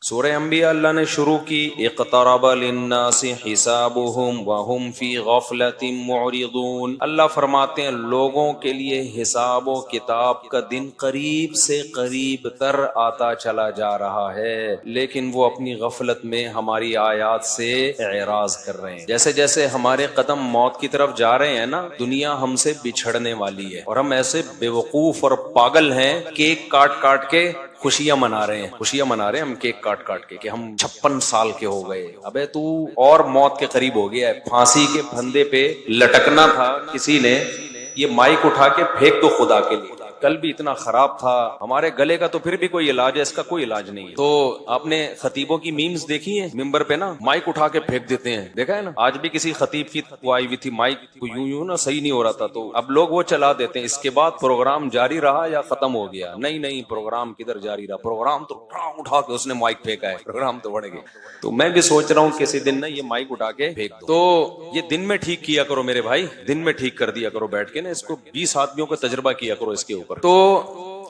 سورہ انبیاء اللہ نے شروع کی اقترب للناس حسابهم وهم فی غفلۃ معرضون۔ اللہ فرماتے ہیں لوگوں کے لیے حساب و کتاب کا دن قریب سے قریب تر آتا چلا جا رہا ہے، لیکن وہ اپنی غفلت میں ہماری آیات سے اعراض کر رہے ہیں۔ جیسے جیسے ہمارے قدم موت کی طرف جا رہے ہیں نا، دنیا ہم سے بچھڑنے والی ہے، اور ہم ایسے بے وقوف اور پاگل ہیں، کیک کاٹ کاٹ کے خوشیاں منا رہے ہیں ہم کیک کاٹ کاٹ کے کہ ہم 56 سال کے ہو گئے۔ ابے تو اور موت کے قریب ہو گیا ہے، پھانسی کے پھندے پہ لٹکنا تھا، کسی نے یہ مائک اٹھا کے پھینک دو خدا کے لیے۔ کل بھی اتنا خراب تھا ہمارے گلے کا، تو پھر بھی کوئی علاج ہے، اس کا کوئی علاج نہیں ہے۔ تو آپ نے خطیبوں کی میمز دیکھی ہیں، ممبر پہ نا مائک اٹھا کے پھینک دیتے ہیں، دیکھا ہے نا؟ آج بھی کسی خطیب کی وہ آئی ہوئی تھی، مائک کو یوں نا صحیح نہیں ہو رہا تھا، تو اب لوگ وہ چلا دیتے ہیں۔ اس کے بعد پروگرام جاری رہا یا ختم ہو گیا؟ نہیں، پروگرام کدھر جاری رہا، پروگرام تو اٹھا کے اس نے مائک پھینکا ہے، پروگرام تو بڑھ گیا۔ تو میں بھی سوچ رہا ہوں کسی دن نا یہ مائک اٹھا کے پھینک دو۔ تو یہ دن میں ٹھیک کیا کرو میرے بھائی، دن میں ٹھیک کر دیا کرو بیٹھ کے نا، اس کو 20 آدمیوں کا تجربہ کیا کرو اس کے اوپر۔ تو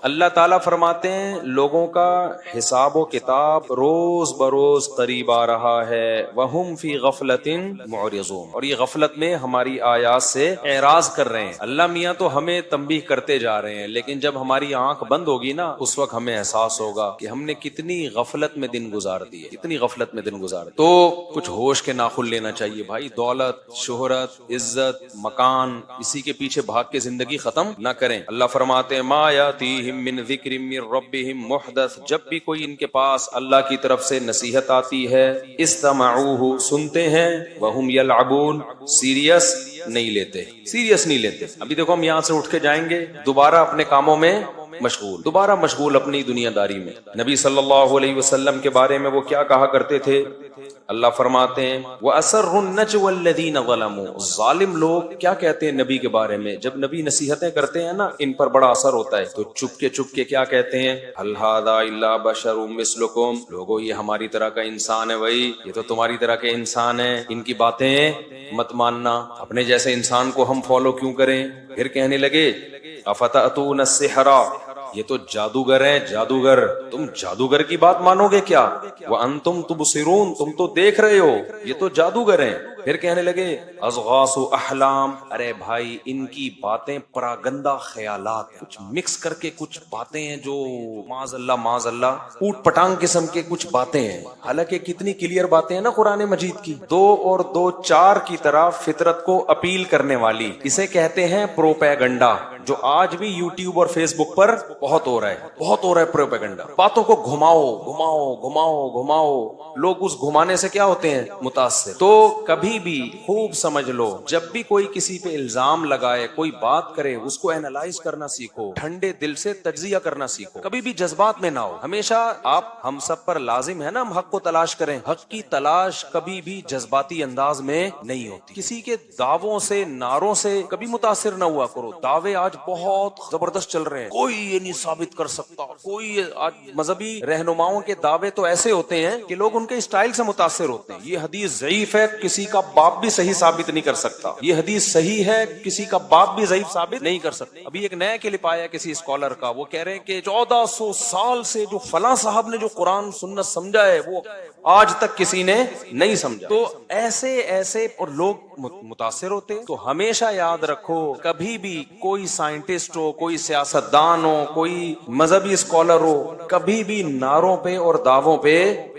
اللہ تعالیٰ فرماتے ہیں لوگوں کا حساب و کتاب روز بروز قریب آ رہا ہے، وَهُمْ فِي غَفْلَةٍ مُعْرِضُونَ، اور یہ غفلت میں ہماری آیات سے اعراض کر رہے ہیں۔ اللہ میاں تو ہمیں تنبیہ کرتے جا رہے ہیں، لیکن جب ہماری آنکھ بند ہوگی نا، اس وقت ہمیں احساس ہوگا کہ ہم نے کتنی غفلت میں دن گزار دیے، کتنی غفلت میں دن گزار دیے۔ تو کچھ ہوش کے ناخن لینا چاہیے بھائی، دولت، شہرت، عزت، مکان، اسی کے پیچھے بھاگ کے زندگی ختم نہ کریں۔ اللہ فرماتے ہیں ما یاتیہم من ذکر من ربہم محدث، جب بھی کوئی ان کے پاس اللہ کی طرف سے نصیحت آتی ہے، استمعوہ، سنتے ہیں، وہم یلعبون، سیریس نہیں لیتے۔ ابھی دیکھو ہم یہاں سے اٹھ کے جائیں گے، دوبارہ اپنے کاموں میں مشغول اپنی دنیا داری میں۔ نبی صلی اللہ علیہ وسلم کے بارے میں وہ کیا کہا کرتے تھے؟ اللہ فرماتے ہیں وَأَسَرُّ النَّجْوَى الَّذِينَ ظَلَمُوا، ظالم لوگ کیا کہتے ہیں نبی کے بارے میں؟ جب نبی نصیحتیں کرتے ہیں نا، ان پر بڑا اثر ہوتا ہے، تو چپ کے کیا کہتے ہیں؟ هَلْ هَذَا إِلَّا بَشَرٌ مِثْلُكُمْ، لوگو یہ ہماری طرح کا انسان ہے، بھائی یہ تو تمہاری طرح کے انسان ہیں، ان کی باتیں مت ماننا، اپنے جیسے انسان کو ہم فالو کیوں کریں؟ پھر کہنے لگے أَفَتَأْتُونَ السِّحْرَ، یہ تو جادوگر ہیں، جادوگر، تم جادوگر کی بات مانو گے کیا؟ وَأَنْتُمْ تُبْصِرُونَ، تم تو دیکھ رہے ہو، یہ تو جادوگر ہیں۔ پھر کہنے لگے اَضْغَاثُ أَحْلَام، ارے بھائی ان کی باتیں پراگندہ خیالات ہیں، کچھ مکس کر کے کچھ باتیں ہیں جو معاذ اللہ اوٹ پٹانگ قسم کے کچھ باتیں ہیں، حالانکہ کتنی کلیئر باتیں ہیں نا قرآن مجید کی، 2 اور 2 4 کی طرح فطرت کو اپیل کرنے والی۔ اسے کہتے ہیں پروپیگنڈا، جو آج بھی یوٹیوب اور فیس بک پر بہت ہو رہا ہے پروپیگنڈا۔ باتوں کو گھماؤ، لوگ اس گھمانے سے کیا ہوتے ہیں؟ متاثر۔ تو کبھی بھی خوب سمجھ لو، جب بھی کوئی کسی پہ الزام لگائے، کوئی بات کرے، اس کو اینالائز کرنا سیکھو، ٹھنڈے دل سے تجزیہ کرنا سیکھو، کبھی بھی جذبات میں نہ ہو۔ ہمیشہ ہم سب پر لازم ہے نا ہم حق کو تلاش کریں، حق کی تلاش کبھی بھی جذباتی انداز میں نہیں ہوتی۔ کسی کے دعووں سے، نعروں سے کبھی متاثر نہ ہوا کرو۔ دعوے آج بہت زبردست چل رہے ہیں، کوئی یہ نہیں ثابت کر سکتا، کوئی آج مذہبی رہنماؤں کے دعوے تو ایسے ہوتے ہیں کہ لوگ ان کے اسٹائل سے متاثر ہوتے ہیں۔ یہ حدیث ضعیف ہے، کسی کا باپ بھی صحیح ثابت نہیں کر سکتا، یہ حدیث صحیح ہے، کسی کا باپ بھی ضعیف ثابت نہیں کر سکتا۔ ابھی ایک نیا کلپ آیا کسی اسکالر کا، وہ کہہ رہے ہیں کہ 1400 سال سے جو فلاں صاحب نے جو قرآن سنت سمجھا ہے، وہ آج تک کسی نے نہیں سمجھا۔ تو ایسے اور لوگ متاثر ہوتے ہیں۔ تو ہمیشہ یاد رکھو، کبھی بھی کوئی سائنٹسٹ ہو، کوئی سیاستدان ہو، کوئی مذہبی اسکالر ہو، کبھی بھی نعروں پہ اور دعووں پہ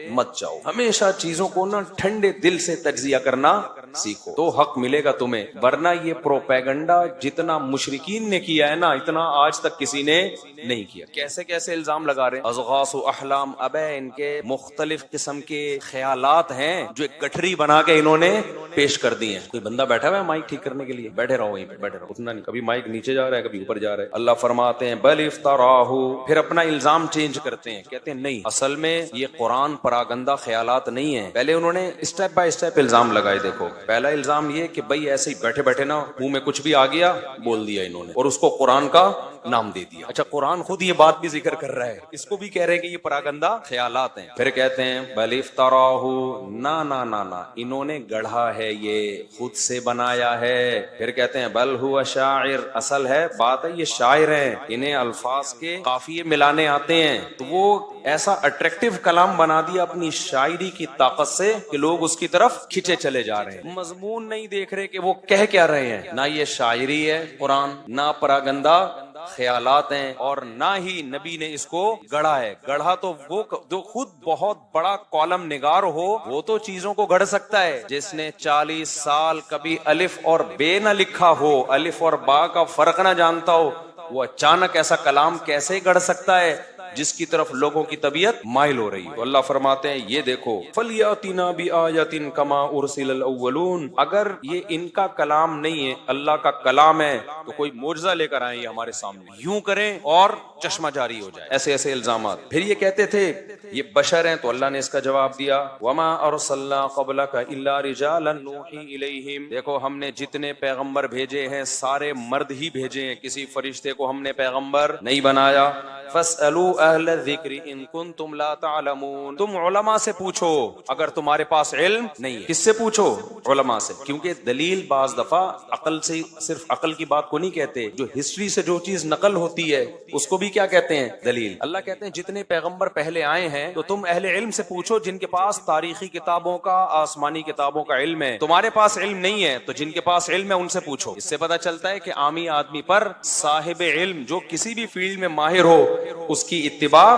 مت جاؤ۔ ہمیشہ چیزوں کو نا ٹھنڈے دل سے تجزیہ کرنا سیکھو، تو حق ملے گا تمہیں، ورنہ یہ پروپیگنڈا جتنا مشرکین نے کیا ہے نا، اتنا آج تک کسی نے نہیں کیا۔ کیسے الزام لگا رہے ہیں؟ اضغاث و احلام، ابے ان کے مختلف قسم کے خیالات ہیں جو ایک گٹھری بنا کے انہوں نے پیش کر دی ہیں۔ کوئی بندہ بیٹھا ہوا ہے مائک ٹھیک کرنے کے لیے، بیٹھے رہو وہیں پہ، بیٹھے رہو، اتنا نہیں، کبھی مائک نیچے جا رہا ہے، کبھی اوپر جا رہا ہے۔ اللہ فرماتے ہیں بل افتراہ، پھر اپنا الزام چینج کرتے ہیں، کہتے ہیں نہیں، اصل میں یہ قرآن پراگندہ خیالات نہیں ہیں۔ پہلے انہوں نے اسٹیپ بائی اسٹیپ الزام لگائے۔ دیکھو، پہلا الزام یہ کہ بھائی ایسے ہی بیٹھے نا منہ میں کچھ بھی آ گیا بول دیا انہوں نے، اور اس کو قرآن کا نام دے دیا. اچھا قرآن خود یہ بات بھی ذکر کر رہا ہے, اس کو بھی کہہ رہے ہیں کہ یہ پراگندہ خیالات ہیں. پھر کہتے ہیں بل افتراہ, نا نا نا نا, انہوں نے گڑھا ہے, یہ خود سے بنایا ہے. پھر کہتے ہیں بل ہوا شاعر, اصل ہے بات ہے یہ شاعر ہیں, انہیں الفاظ کے قافیے ملانے آتے ہیں, تو وہ ایسا اٹریکٹیو کلام بنا دیا اپنی شاعری کی طاقت سے کہ لوگ اس کی طرف کھینچے چلے جا رہے ہیں. مضمون نہیں دیکھ رہے کہ وہ کہہ کیا رہے ہیں. نہ یہ شاعری ہے قرآن, نہ پراگندہ خیالات ہیں, اور نہ ہی نبی نے اس کو گڑھا ہے. گڑھا تو وہ جو خود بہت بڑا کالم نگار ہو وہ تو چیزوں کو گڑھ سکتا ہے. جس نے 40 سال کبھی الف اور بے نہ لکھا ہو, الف اور با کا فرق نہ جانتا ہو, وہ اچانک ایسا کلام کیسے گڑھ سکتا ہے جس کی طرف لوگوں کی طبیعت مائل ہو رہی ہے. تو اللہ فرماتے ہیں یہ دیکھو فَلْيَأْتِنَا بِآيَةٍ كَمَا أُرْسِلَ الْأَوَّلُونَ, اگر یہ ان کا کلام نہیں ہے, اللہ کا کلام ہے, تو کوئی معجزہ لے کر آئیں یہ ہمارے سامنے, یوں کریں اور چشمہ جاری ہو جائے. ایسے ایسے الزامات. پھر یہ کہتے تھے یہ بشر ہیں, تو اللہ نے اس کا جواب دیا وَمَا أَرْسَلْنَا قَبْلَكَ إِلَّا رِجَالًا نُوحِي إِلَيْهِمْ, دیکھو ہم نے جتنے پیغمبر بھیجے ہیں سارے مرد ہی بھیجے ہیں, کسی فرشتے کو ہم نے پیغمبر نہیں بنایا. فَاسْأَلُوا أَهْلَ الذِّكْرِ إِن كُنتُمْ لَا تَعْلَمُونَ, تم علماء سے پوچھو اگر تمہارے پاس علم نہیں ہے. کس سے پوچھو؟ علماء سے. کیونکہ دلیل بعض دفعہ عقل سے, صرف عقل کی بات کو نہیں کہتے, جو ہسٹری سے جو چیز نقل ہوتی ہے اس کو بھی کیا کہتے ہیں؟ دلیل. اللہ کہتے ہیں جتنے پیغمبر پہلے آئے ہیں تو تم اہل علم سے پوچھو جن کے پاس تاریخی کتابوں کا, آسمانی کتابوں کا علم ہے. تمہارے پاس علم نہیں ہے تو جن کے پاس علم ہے ان سے پوچھو. اس سے پتہ چلتا ہے کہ عامی آدمی پر صاحب علم جو کسی بھی فیلڈ میں ماہر ہو اس کی اتباع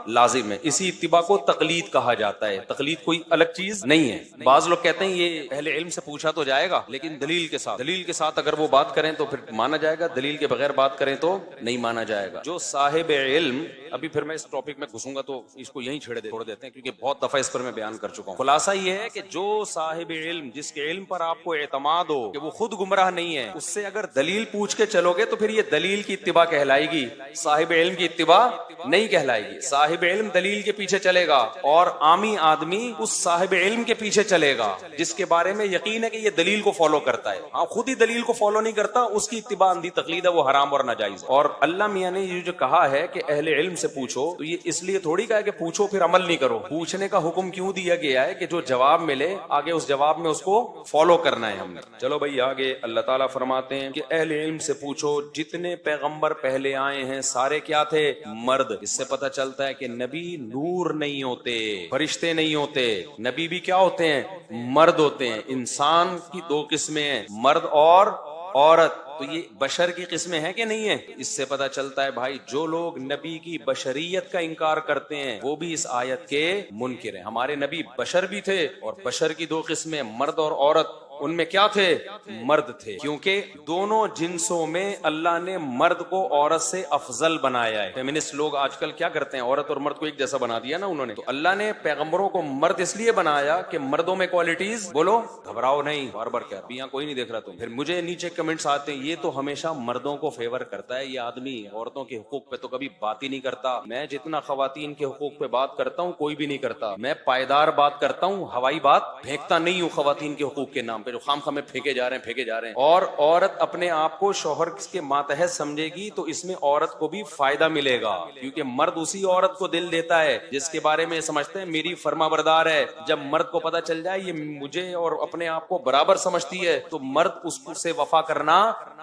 لازم ہے. اسی اتباع کو تقلید کہا جاتا ہے, تقلید کوئی الگ چیز نہیں ہے. بعض لوگ کہتے ہیں یہ اہل علم سے پوچھا تو جائے گا لیکن دلیل کے ساتھ, دلیل کے ساتھ اگر وہ بات کریں تو پھر مانا جائے گا, دلیل کے بغیر بات کریں تو نہیں مانا جائے گا. جو صاحب علم, ابھی پھر میں اس ٹاپک میں گھسوں گا تو اس کو یہیں چھوڑ دیتے ہیں کیونکہ بہت دفعہ اس پر میں بیان کر چکا ہوں. خلاصہ یہ ہے کہ جو صاحب علم, جس کے علم پر آپ کو اعتماد ہو کہ وہ خود گمراہ نہیں ہے, اس سے اگر دلیل پوچھ کے چلو گے تو پھر یہ دلیل کی اتباع کہلائے گی, صاحب علم کی اتباع نہیں کہلائے گی. صاحب علم دلیل کے پیچھے چلے گا اور عامی آدمی اس صاحب علم کے پیچھے چلے گا جس کے بارے میں یقین ہے کہ یہ دلیل کو فالو کرتا ہے. ہاں خود ہی دلیل کو فالو نہیں کرتا, اس کی اتباع اندھی تقلید ہے, وہ حرام اور ناجائز. اور اللہ میاں نے یہ جو کہا ہے کہ اہل علم سے پوچھو, تو یہ اس لیے تھوڑی کہا کہ پوچھو پھر عمل نہیں کرو. پوچھنے کا حکم کیوں دیا گیا ہے کہ جو جواب ملے آگے اس جواب میں اس کو فالو کرنا ہے ہم نے. چلو بھائی آگے اللہ تعالیٰ فرماتے ہیں کہ اہل علم سے پوچھو جتنے پیغمبر پہلے آئے ہیں سارے کیا تھے؟ مرد. اس سے پتہ چلتا ہے کہ نبی نور نہیں ہوتے, فرشتے نہیں ہوتے, نبی بھی کیا ہوتے ہیں؟ مرد ہوتے ہیں. انسان کی دو قسمیں ہیں, مرد اور عورت. تو یہ بشر کی قسمیں ہیں کہ نہیں ہے؟ اس سے پتہ چلتا ہے بھائی جو لوگ نبی کی بشریت کا انکار کرتے ہیں وہ بھی اس آیت کے منکر ہیں. ہمارے نبی بشر بھی تھے, اور بشر کی دو قسمیں مرد اور عورت, ان میں کیا تھے؟ مرد تھے. کیونکہ دونوں جنسوں میں اللہ نے مرد کو عورت سے افضل بنایا ہے. فیمنسٹ لوگ آج کل کیا کرتے ہیں, عورت اور مرد کو ایک جیسا بنا دیا نا انہوں نے. تو اللہ نے پیغمبروں کو مرد اس لیے بنایا کہ مردوں میں کوالٹیز, بولو گھبراؤ نہیں, بار بار کیا یہاں کوئی نہیں دیکھ رہا تم. پھر مجھے نیچے کمنٹس آتے ہیں یہ تو ہمیشہ مردوں کو فیور کرتا ہے, یہ آدمی عورتوں کے حقوق پہ تو کبھی بات ہی نہیں کرتا. میں جتنا خواتین کے حقوق پہ بات کرتا ہوں کوئی بھی نہیں کرتا. میں پائیدار بات کرتا ہوں, ہوائی بات پھینکتا نہیں ہوں خواتین کے حقوق کے نام پہ جو خام خامے پھینکے جا رہے ہیں. اور عورت اپنے آپ کو شوہر کے ماتحت سمجھے گی تو اس میں عورت کو بھی فائدہ ملے گا, کیونکہ مرد اسی عورت کو دل دیتا ہے جس کے بارے میں سمجھتے ہیں میری فرما بردار ہے. جب مرد کو پتہ چل جائے یہ مجھے اور اپنے آپ کو برابر سمجھتی ہے تو مرد اس سے وفا کرنا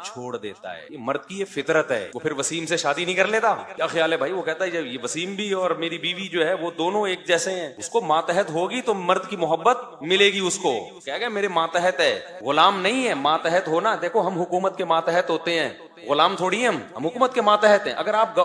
چھوڑ دیتا ہے. یہ مرد کی یہ فطرت ہے. وہ پھر وسیم سے شادی نہیں کر لیتا, کیا خیال ہے بھائی؟ وہ کہتا ہے جب یہ وسیم بھی اور میری بیوی جو ہے وہ دونوں ایک جیسے ہیں, اس کو ماتحت ہوگی تو مرد کی محبت ملے گی. اس کو کہے گا میرے ماتحت ہے, غلام نہیں ہے. ماتحت ہونا, دیکھو ہم حکومت کے ماتحت ہوتے ہیں, غلام تھوڑی ہم حکومت کے ماتحت ہیں. اگر آپ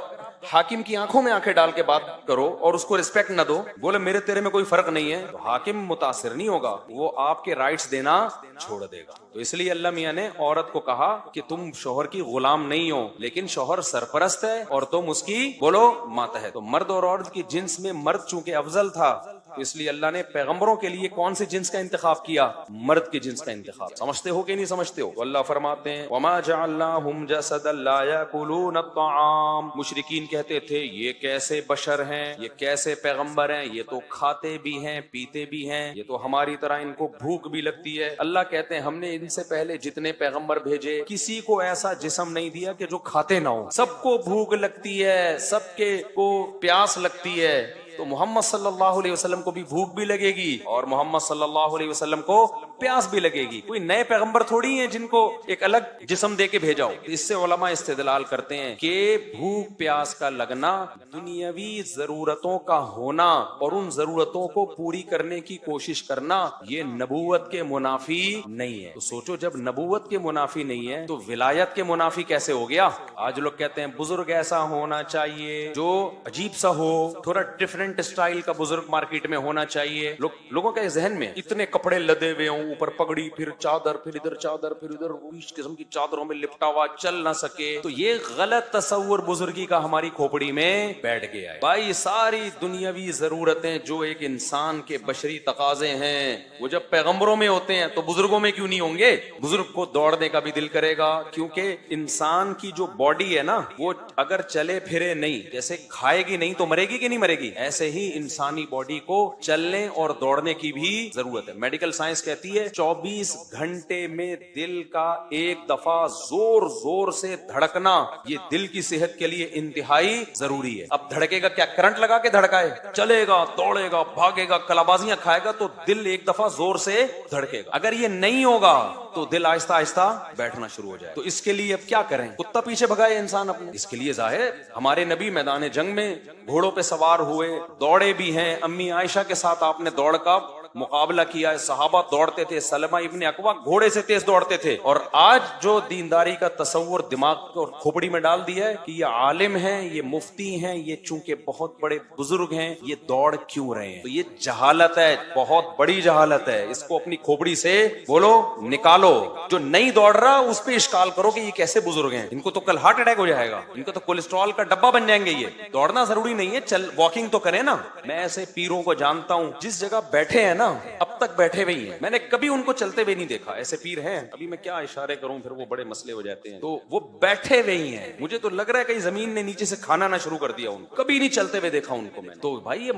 حاکم کی آنکھوں میں آنکھیں ڈال کے بات کرو اور اس کو رسپیکٹ نہ دو, بولے میرے تیرے میں کوئی فرق نہیں ہے, تو حاکم متاثر نہیں ہوگا, وہ آپ کے رائٹس دینا چھوڑ دے گا. تو اس لیے اللہ میاں نے عورت کو کہا کہ تم شوہر کی غلام نہیں ہو, لیکن شوہر سرپرست ہے اور تم اس کی بولو ماتحت. تو مرد اور عورت کی جنس میں مرد چونکہ افضل تھا تو اس لیے اللہ نے پیغمبروں کے لیے کون سے جنس کا انتخاب کیا؟ مرد کے جنس کا انتخاب. سمجھتے ہو کہ نہیں سمجھتے ہو؟ تو اللہ فرماتے ہیں وما جعلناہم جسدا لا یاکلون الطعام. مشرکین کہتے تھے یہ کیسے بشر ہیں، یہ کیسے پیغمبر ہیں، یہ تو کھاتے بھی ہیں پیتے بھی ہیں، یہ تو ہماری طرح ان کو بھوک بھی لگتی ہے. اللہ کہتے ہیں ہم نے ان سے پہلے جتنے پیغمبر بھیجے کسی کو ایسا جسم نہیں دیا کہ جو کھاتے نہ ہو. سب کو بھوک لگتی ہے، سب کے کو پیاس لگتی ہے. تو محمد صلی اللہ علیہ وسلم کو بھی بھوک بھی لگے گی اور محمد صلی اللہ علیہ وسلم کو پیاس بھی لگے گی. کوئی نئے پیغمبر تھوڑی ہیں جن کو ایک الگ جسم دے کے بھیجا ہو. اس سے علماء استدلال کرتے ہیں کہ بھوک پیاس کا لگنا دنیاوی ضرورتوں کا ہونا اور ان ضرورتوں کو پوری کرنے کی کوشش کرنا یہ نبوت کے منافی نہیں ہے. تو سوچو جب نبوت کے منافی نہیں ہے تو ولایت کے منافی کیسے ہو گیا؟ آج لوگ کہتے ہیں بزرگ ایسا ہونا چاہیے جو عجیب سا ہو، تھوڑا ڈفرنٹ اسٹائل کا بزرگ مارکیٹ میں ہونا چاہیے. لوگوں کے ذہن میں اتنے کپڑے لدے ہوئے ہوں، اوپر پگڑی، پھر چادر، پھر ادھر چادر، پھر ادھر، اس قسم کی چادروں میں لپٹا ہوا چل نہ سکے. تو یہ غلط تصور بزرگی کا ہماری کھوپڑی میں بیٹھ گیا ہے. بھائی ساری دنیاوی ضرورتیں جو ایک انسان کے بشری تقاضے ہیں وہ جب پیغمبروں میں ہوتے ہیں تو بزرگوں میں کیوں نہیں ہوں گے؟ بزرگ کو دوڑنے کا بھی دل کرے گا کیونکہ انسان کی جو باڈی ہے نا وہ اگر چلے پھرے نہیں، جیسے کھائے گی نہیں تو مرے گی کہ نہیں مرے گی، ایسے ہی انسانی باڈی کو چلنے اور دوڑنے کی بھی ضرورت ہے. میڈیکل سائنس کہتی ہے 24 گھنٹے میں دل کا ایک دفعہ زور زور سے دھڑکنا یہ دل کی صحت کے لیے انتہائی ضروری ہے. اب دھڑکے گا کیا؟ کرنٹ لگا کے دھڑکائے؟ چلے گا، دوڑے گا، بھاگے گا، کلابازیاں کھائے گا تو دل ایک دفعہ زور سے دھڑکے گا. اگر یہ نہیں ہوگا تو دل آہستہ آہستہ بیٹھنا شروع ہو جائے. تو اس کے لیے اب کیا کریں؟ کتا پیچھے بھگائے انسان اپنے. اس کے لیے ظاہر ہمارے نبی میدان جنگ میں گھوڑوں پہ سوار ہوئے، دوڑے بھی ہیں. امی عائشہ کے ساتھ آپ نے دوڑ کا مقابلہ کیا ہے. صحابہ دوڑتے تھے، سلمہ ابن اکوع گھوڑے سے تیز دوڑتے تھے. اور آج جو دینداری کا تصور دماغ اور کھوپڑی میں ڈال دیا ہے کہ یہ عالم ہیں، یہ مفتی ہیں، یہ چونکہ بہت بڑے بزرگ ہیں یہ دوڑ کیوں رہے ہیں. تو یہ جہالت ہے، بہت بڑی جہالت ہے. اس کو اپنی کھوپڑی سے بولو نکالو. جو نہیں دوڑ رہا اس پہ اشکال کرو کہ یہ کیسے بزرگ ہیں، ان کو تو کل ہارٹ اٹیک ہو جائے گا، ان کو تو کولیسٹرول کا ڈبہ بن جائیں گے. یہ دوڑنا ضروری نہیں ہے، چل واکنگ تو کریں نا. میں ایسے پیروں کو جانتا ہوں جس جگہ بیٹھے ہیں نا اب تک بیٹھے ہوئے ہیں، میں نے کبھی ان کو چلتے ہوئے نہیں دیکھا. ایسے پیر ہیں، ابھی میں کیا اشارے کروں پھر وہ بڑے مسئلے ہو جاتے ہیں. تو وہ بیٹھے ہوئے ہیں، مجھے تو لگ رہا ہے کہیں زمین نے نیچے سے کھانا نہ شروع کر دیا. ان کو کبھی نہیں چلتے ہوئے دیکھا ان کو میں. تو بھائی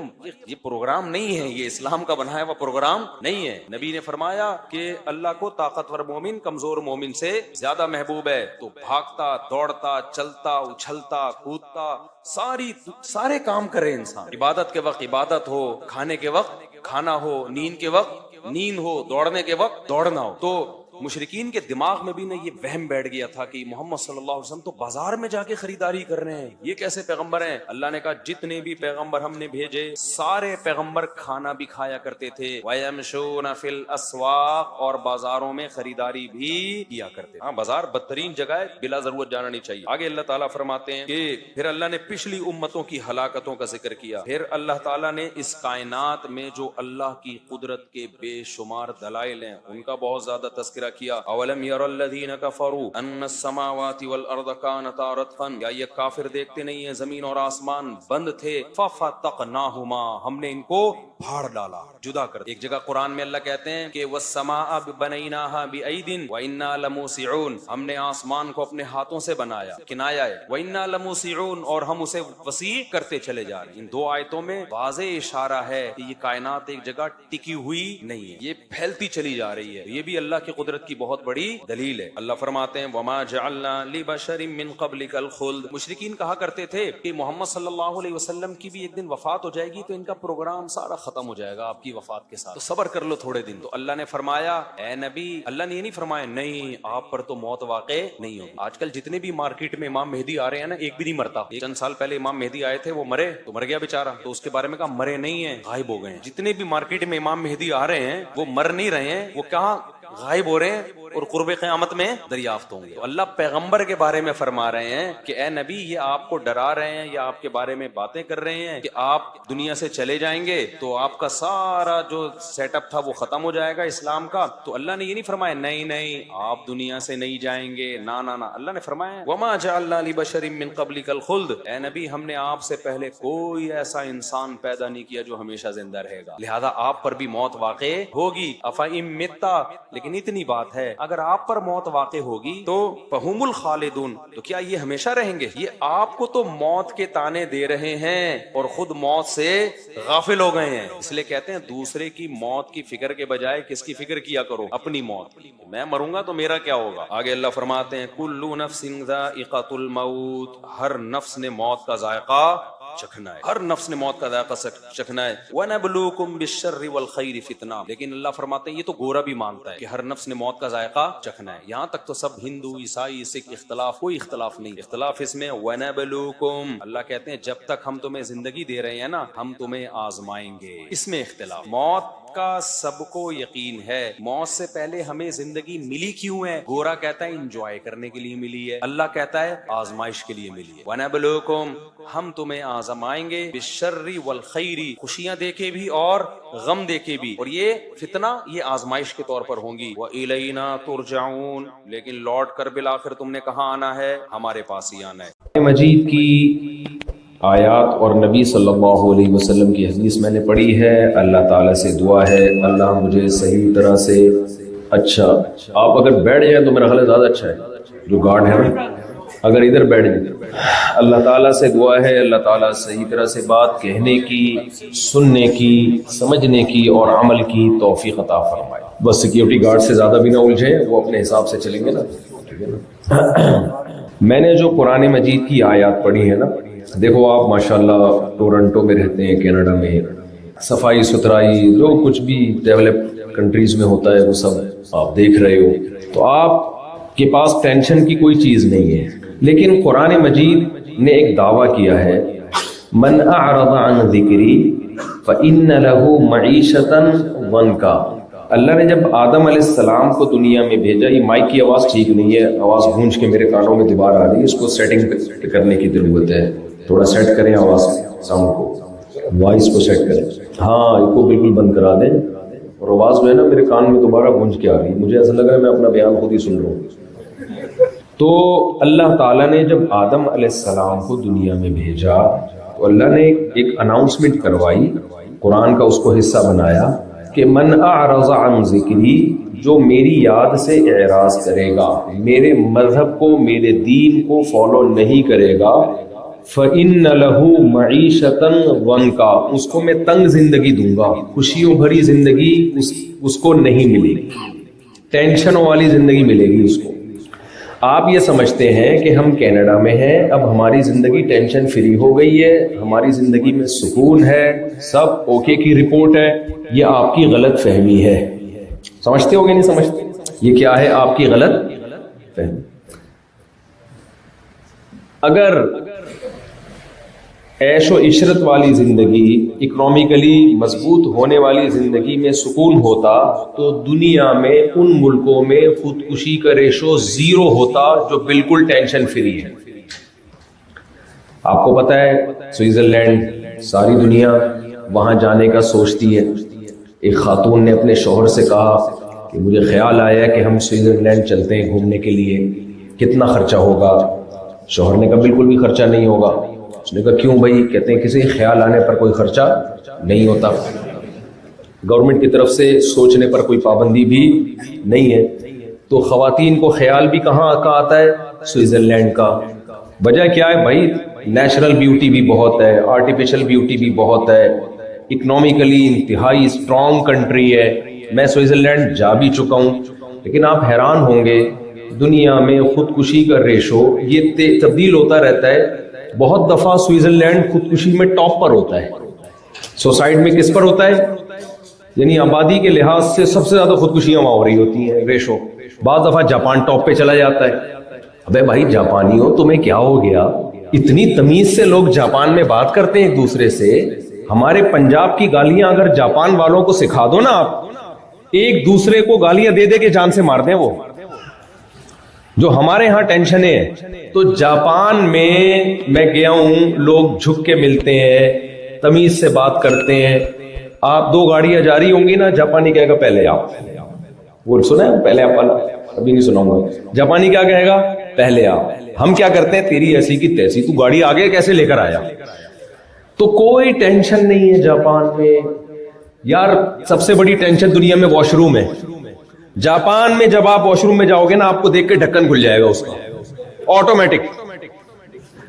یہ پروگرام نہیں ہے، یہ اسلام کا بنایا ہوا پروگرام نہیں ہے. نبی نے فرمایا کہ اللہ کو طاقتور مومن کمزور مومن سے زیادہ محبوب ہے. تو بھاگتا، دوڑتا، چلتا، اچھلتا، کودتا، سارے کام کرے انسان. عبادت کے وقت عبادت ہو، کھانے کے وقت کھانا ہو، نیند کے وقت نیند ہو، دوڑنے کے وقت دوڑنا ہو. تو مشرکین کے دماغ میں بھی نا یہ وہم بیٹھ گیا تھا کہ محمد صلی اللہ علیہ وسلم تو بازار میں جا کے خریداری کر رہے ہیں، یہ کیسے پیغمبر ہیں؟ اللہ نے کہا جتنے بھی پیغمبر ہم نے بھیجے سارے پیغمبر کھانا بھی کھایا کرتے تھے. وَيَمْشُونَ فِي الْأَسْوَاقِ اور بازاروں میں خریداری بھی کیا کرتے. ہاں بازار بدترین جگہ ہے، بلا ضرورت جانا نہیں چاہیے. آگے اللہ تعالیٰ فرماتے ہیں کہ پھر اللہ نے پچھلی امتوں کی ہلاکتوں کا ذکر کیا. پھر اللہ تعالیٰ نے اس کائنات میں جو اللہ کی قدرت کے بے شمار دلائل ہیں ان کا بہت زیادہ تذکرہ کیا. اولم ير الذين كفروا ان السماوات والارض كانتا رتقا، یا یہ کافر دیکھتے نہیں ہیں زمین اور آسمان بند تھے. ففتقناهما ہم نے ان کو پھاڑ ڈالا، جدا کر. ایک جگہ قرآن میں اللہ کہتے ہیں کہ والسماء بنيناها بأيد وإنا لموسعون، ہم نے آسمان کو اپنے ہاتھوں سے بنایا، کنایا ہے. وإنا لموسعون اور ہم اسے وسیع کرتے چلے جا رہے ہیں. ان دو آیتوں میں واضح اشارہ ہے کہ یہ کائنات ایک جگہ ٹکی ہوئی نہیں ہے، یہ پھیلتی چلی جا رہی ہے. یہ بھی اللہ کی قدرت کی بہت بڑی دلیل ہے. اللہ فرماتے ہیں وما جعلنا لبشر من قبلک الخلد. مشرکین کہا کرتے تھے کہ محمد صلی اللہ علیہ وسلم کی بھی ایک دن وفات ہو جائے گی تو ان کا پروگرام سارا ختم ہو جائے گا آپ کی وفات کے ساتھ، تو صبر کر لو تھوڑے دن. تو اللہ نے فرمایا اے نبی، اللہ نے یہ نہیں فرمایا نہیں آپ پر تو موت واقع نہیں ہوگی. آج کل جتنے بھی مارکیٹ میں امام مہدی آ رہے ہیں نا ایک بھی نہیں مرتا. چند سال پہلے امام مہدی آئے تھے، وہ مرے تو مر گیا بیچارہ، تو اس کے بارے میں کہا مرے نہیں ہیں، غائب ہو گئے ہیں. جتنے بھی مارکیٹ میں امام مہدی آ رہے ہیں وہ مر نہیں رہے ہیں، وہ کہاں غائب ہو رہے ہیں، اور قرب قیامت میں دریافت ہوں گے۔ تو اللہ پیغمبر کے بارے میں فرما رہے ہیں کہ اے نبی یہ آپ کو ڈرا رہے ہیں یا آپ کے بارے میں باتیں کر رہے ہیں کہ آپ دنیا سے چلے جائیں گے تو آپ کا سارا جو سیٹ اپ تھا وہ ختم ہو جائے گا اسلام کا۔ تو اللہ نے یہ نہیں فرمایا نہیں نہیں آپ دنیا سے نہیں جائیں گے، نا نا نا، اللہ نے فرمایا وما جعلنا لبشر من قبلک الخلد، اے نبی ہم نے آپ سے پہلے کوئی ایسا انسان پیدا نہیں کیا جو ہمیشہ زندہ رہے گا، لہذا آپ پر بھی موت واقع ہوگی۔ افئن متا، لیکن اتنی بات ہے اگر آپ پر موت واقع ہوگی تو فہم الخالدون، تو کیا یہ ہمیشہ رہیں گے؟ یہ آپ کو تو موت کے تانے دے رہے ہیں اور خود موت سے غافل ہو گئے ہیں، اس لیے کہتے ہیں دوسرے کی موت کی فکر کے بجائے کس کی فکر کیا کرو؟ اپنی موت، میں مروں گا تو میرا کیا ہوگا؟ آگے اللہ فرماتے ہیں کل نفس ذائقۃ الموت، ہر نفس نے موت کا ذائقہ چکھنا ہے، ہر نفس نے موت کا ذائقہ چکھنا ہے۔ وَنَبْلُوكُمْ بِالشَّرِّ وَالْخَيْرِ فِتْنَةً، لیکن اللہ فرماتے ہیں یہ تو گورا بھی مانتا ہے کہ ہر نفس نے موت کا ذائقہ چکھنا ہے، یہاں تک تو سب ہندو عیسائی سکھ اختلاف، کوئی اختلاف نہیں، اختلاف اس میں وَنَبْلُوكُمْ، اللہ کہتے ہیں جب تک ہم تمہیں زندگی دے رہے ہیں نا ہم تمہیں آزمائیں گے، اس میں اختلاف۔ موت کا سب کو یقین ہے، موت سے پہلے ہمیں زندگی ملی کیوں ہے؟ گورا کہتا ہے انجوائے کرنے کے لیے ملی ہے، اللہ کہتا ہے آزمائش کے لیے ملی ہے۔ وَنَبْلُوكُمْ، ہم تمہیں آزمائیں گے، بالشر والخیر، خوشیاں دے کے بھی اور غم دے کے بھی، اور یہ فتنہ یہ آزمائش کے طور پر ہوں گی۔ وَإِلَيْنَا تُرْجَعُونَ، لیکن لوٹ کر بالآخر تم نے کہاں آنا ہے؟ ہمارے پاس ہی آنا ہے۔ مجید کی آیات اور نبی صلی اللہ علیہ وسلم کی حدیث میں نے پڑھی ہے، اللہ تعالیٰ سے دعا ہے اللہ مجھے صحیح طرح سے اچھا، آپ اگر بیٹھ جائیں تو میرا خیال ہے زیادہ اچھا ہے، جو گارڈ ہے نا اگر ادھر بیٹھ جائیں، اللہ تعالیٰ سے دعا ہے اللہ تعالیٰ صحیح طرح سے بات کہنے کی، سننے کی، سمجھنے کی اور عمل کی توفیق عطا فرمائے۔ بس سیکیورٹی گارڈ سے زیادہ بھی نہ الجھیں، وہ اپنے حساب سے چلیں گے نا، ٹھیک ہے نا۔ میں نے جو قرآن مجید کی آیات پڑھی ہے نا، دیکھو آپ ماشاءاللہ ٹورنٹو میں رہتے ہیں، کینیڈا میں، صفائی ستھرائی جو کچھ بھی ڈیولپ کنٹریز میں ہوتا ہے وہ سب آپ دیکھ رہے ہو، تو آپ کے پاس ٹینشن کی کوئی چیز نہیں ہے۔ لیکن قرآن مجید نے ایک دعویٰ کیا ہے، من اعرض عن ذکری فإن له معیشة ضنکا۔ اللہ نے جب آدم علیہ السلام کو دنیا میں بھیجا، یہ مائک کی آواز ٹھیک نہیں ہے، آواز گونج کے میرے کانوں میں دوبارہ آ رہی ہے، اس کو سیٹنگ کرنے کی ضرورت ہے، تھوڑا سیٹ کریں آواز ساؤنڈ کو، وائس کو سیٹ کریں، ہاں اس کو بالکل بند کرا دیں، اور آواز جو ہے نا میرے کان میں دوبارہ گونج کے آ رہی ہے، مجھے ایسا لگ رہا ہے میں اپنا بیان خود ہی سن رہا ہوں۔ تو اللہ تعالیٰ نے جب آدم علیہ السلام کو دنیا میں بھیجا تو اللہ نے ایک اناؤنسمنٹ کروائی، قرآن کا اس کو حصہ بنایا کہ من اعرض عن ذکری، جو میری یاد سے اعراض کرے گا، میرے مذہب کو میرے دین کو فالو نہیں کرے گا، فإن له معیشة ضنکا، اس کو میں تنگ زندگی دوں گا، خوشیوں بھری زندگی اس کو نہیں ملے گی، ٹینشنوں والی زندگی ملے گی اس کو۔ آپ یہ سمجھتے ہیں کہ ہم کینیڈا میں ہیں، اب ہماری زندگی ٹینشن فری ہو گئی ہے، ہماری زندگی میں سکون ہے، سب اوکے کی رپورٹ ہے، یہ آپ کی غلط فہمی ہے۔ سمجھتے ہو گے نہیں سمجھتے؟ یہ کیا ہے؟ آپ کی غلط فہمی۔ اگر عیش و عشرت والی زندگی، اکنامکلی مضبوط ہونے والی زندگی میں سکون ہوتا تو دنیا میں ان ملکوں میں خودکشی کا ریشو 0 ہوتا جو بالکل ٹینشن فری ہے۔ آپ کو پتہ ہے سوئٹزرلینڈ، ساری دنیا وہاں جانے کا سوچتی ہے۔ ایک خاتون نے اپنے شوہر سے کہا کہ مجھے خیال آیا کہ ہم سوئٹزرلینڈ چلتے ہیں گھومنے کے لیے، کتنا خرچہ ہوگا؟ شوہر نے کہا بالکل بھی خرچہ نہیں ہوگا۔ اس نے کہا کیوں بھائی؟ کہتے ہیں کسی خیال آنے پر کوئی خرچہ نہیں ہوتا، گورنمنٹ کی طرف سے سوچنے پر کوئی پابندی بھی نہیں ہے۔ تو خواتین کو خیال بھی کہاں کا آتا ہے؟ سوئٹزرلینڈ کا۔ وجہ کیا ہے بھائی؟ نیچرل بیوٹی بھی بہت ہے، آرٹیفیشل بیوٹی بھی بہت ہے، اکنامکلی انتہائی اسٹرانگ کنٹری ہے۔ میں سوئٹزرلینڈ جا بھی چکا ہوں، لیکن آپ حیران ہوں گے دنیا میں خودکشی کا ریشو یہ تبدیل ہوتا رہتا ہے۔ بہت دفعہ سوئٹزرلینڈ خودکشی میں ٹاپ پر ہوتا ہے، سوسائڈ میں کس پر ہوتا ہے؟ یعنی آبادی کے لحاظ سے سب سے زیادہ خودکشیاں وہاں ہو رہی ہوتی ہیں ریشو۔ بعض دفعہ جاپان ٹاپ پہ چلا جاتا ہے۔ ابے بھائی جاپانی ہو، تمہیں کیا ہو گیا؟ اتنی تمیز سے لوگ جاپان میں بات کرتے ہیں ایک دوسرے سے۔ ہمارے پنجاب کی گالیاں اگر جاپان والوں کو سکھا دو نا، آپ ایک دوسرے کو گالیاں دے دے کے جان سے مار دیں وہ، جو ہمارے ہاں ٹینشنیں ہیں، تو جاپان میں گیا ہوں، لوگ جھک کے ملتے ہیں، تمیز سے بات کرتے ہیں. آپ 2 گاڑیاں جا رہی ہوں گی نا، جاپانی کہے گا پہلے آپ. وہ سنا ہے پہلے آپ والا؟ ابھی نہیں سناؤں گا. جاپانی کیا کہے گا؟ پہلے آپ. ہم کیا کرتے ہیں؟ تیری ایسی کی تیسی، تو گاڑی آگے کیسے لے کر آیا؟ تو کوئی ٹینشن نہیں ہے جاپان میں. یار سب سے بڑی ٹینشن دنیا میں واش روم ہے. جاپان میں جب آپ واش روم میں جاؤ گے نا، آپ کو دیکھ کے ڈھکن کھل جائے گا اس کا آٹومیٹک،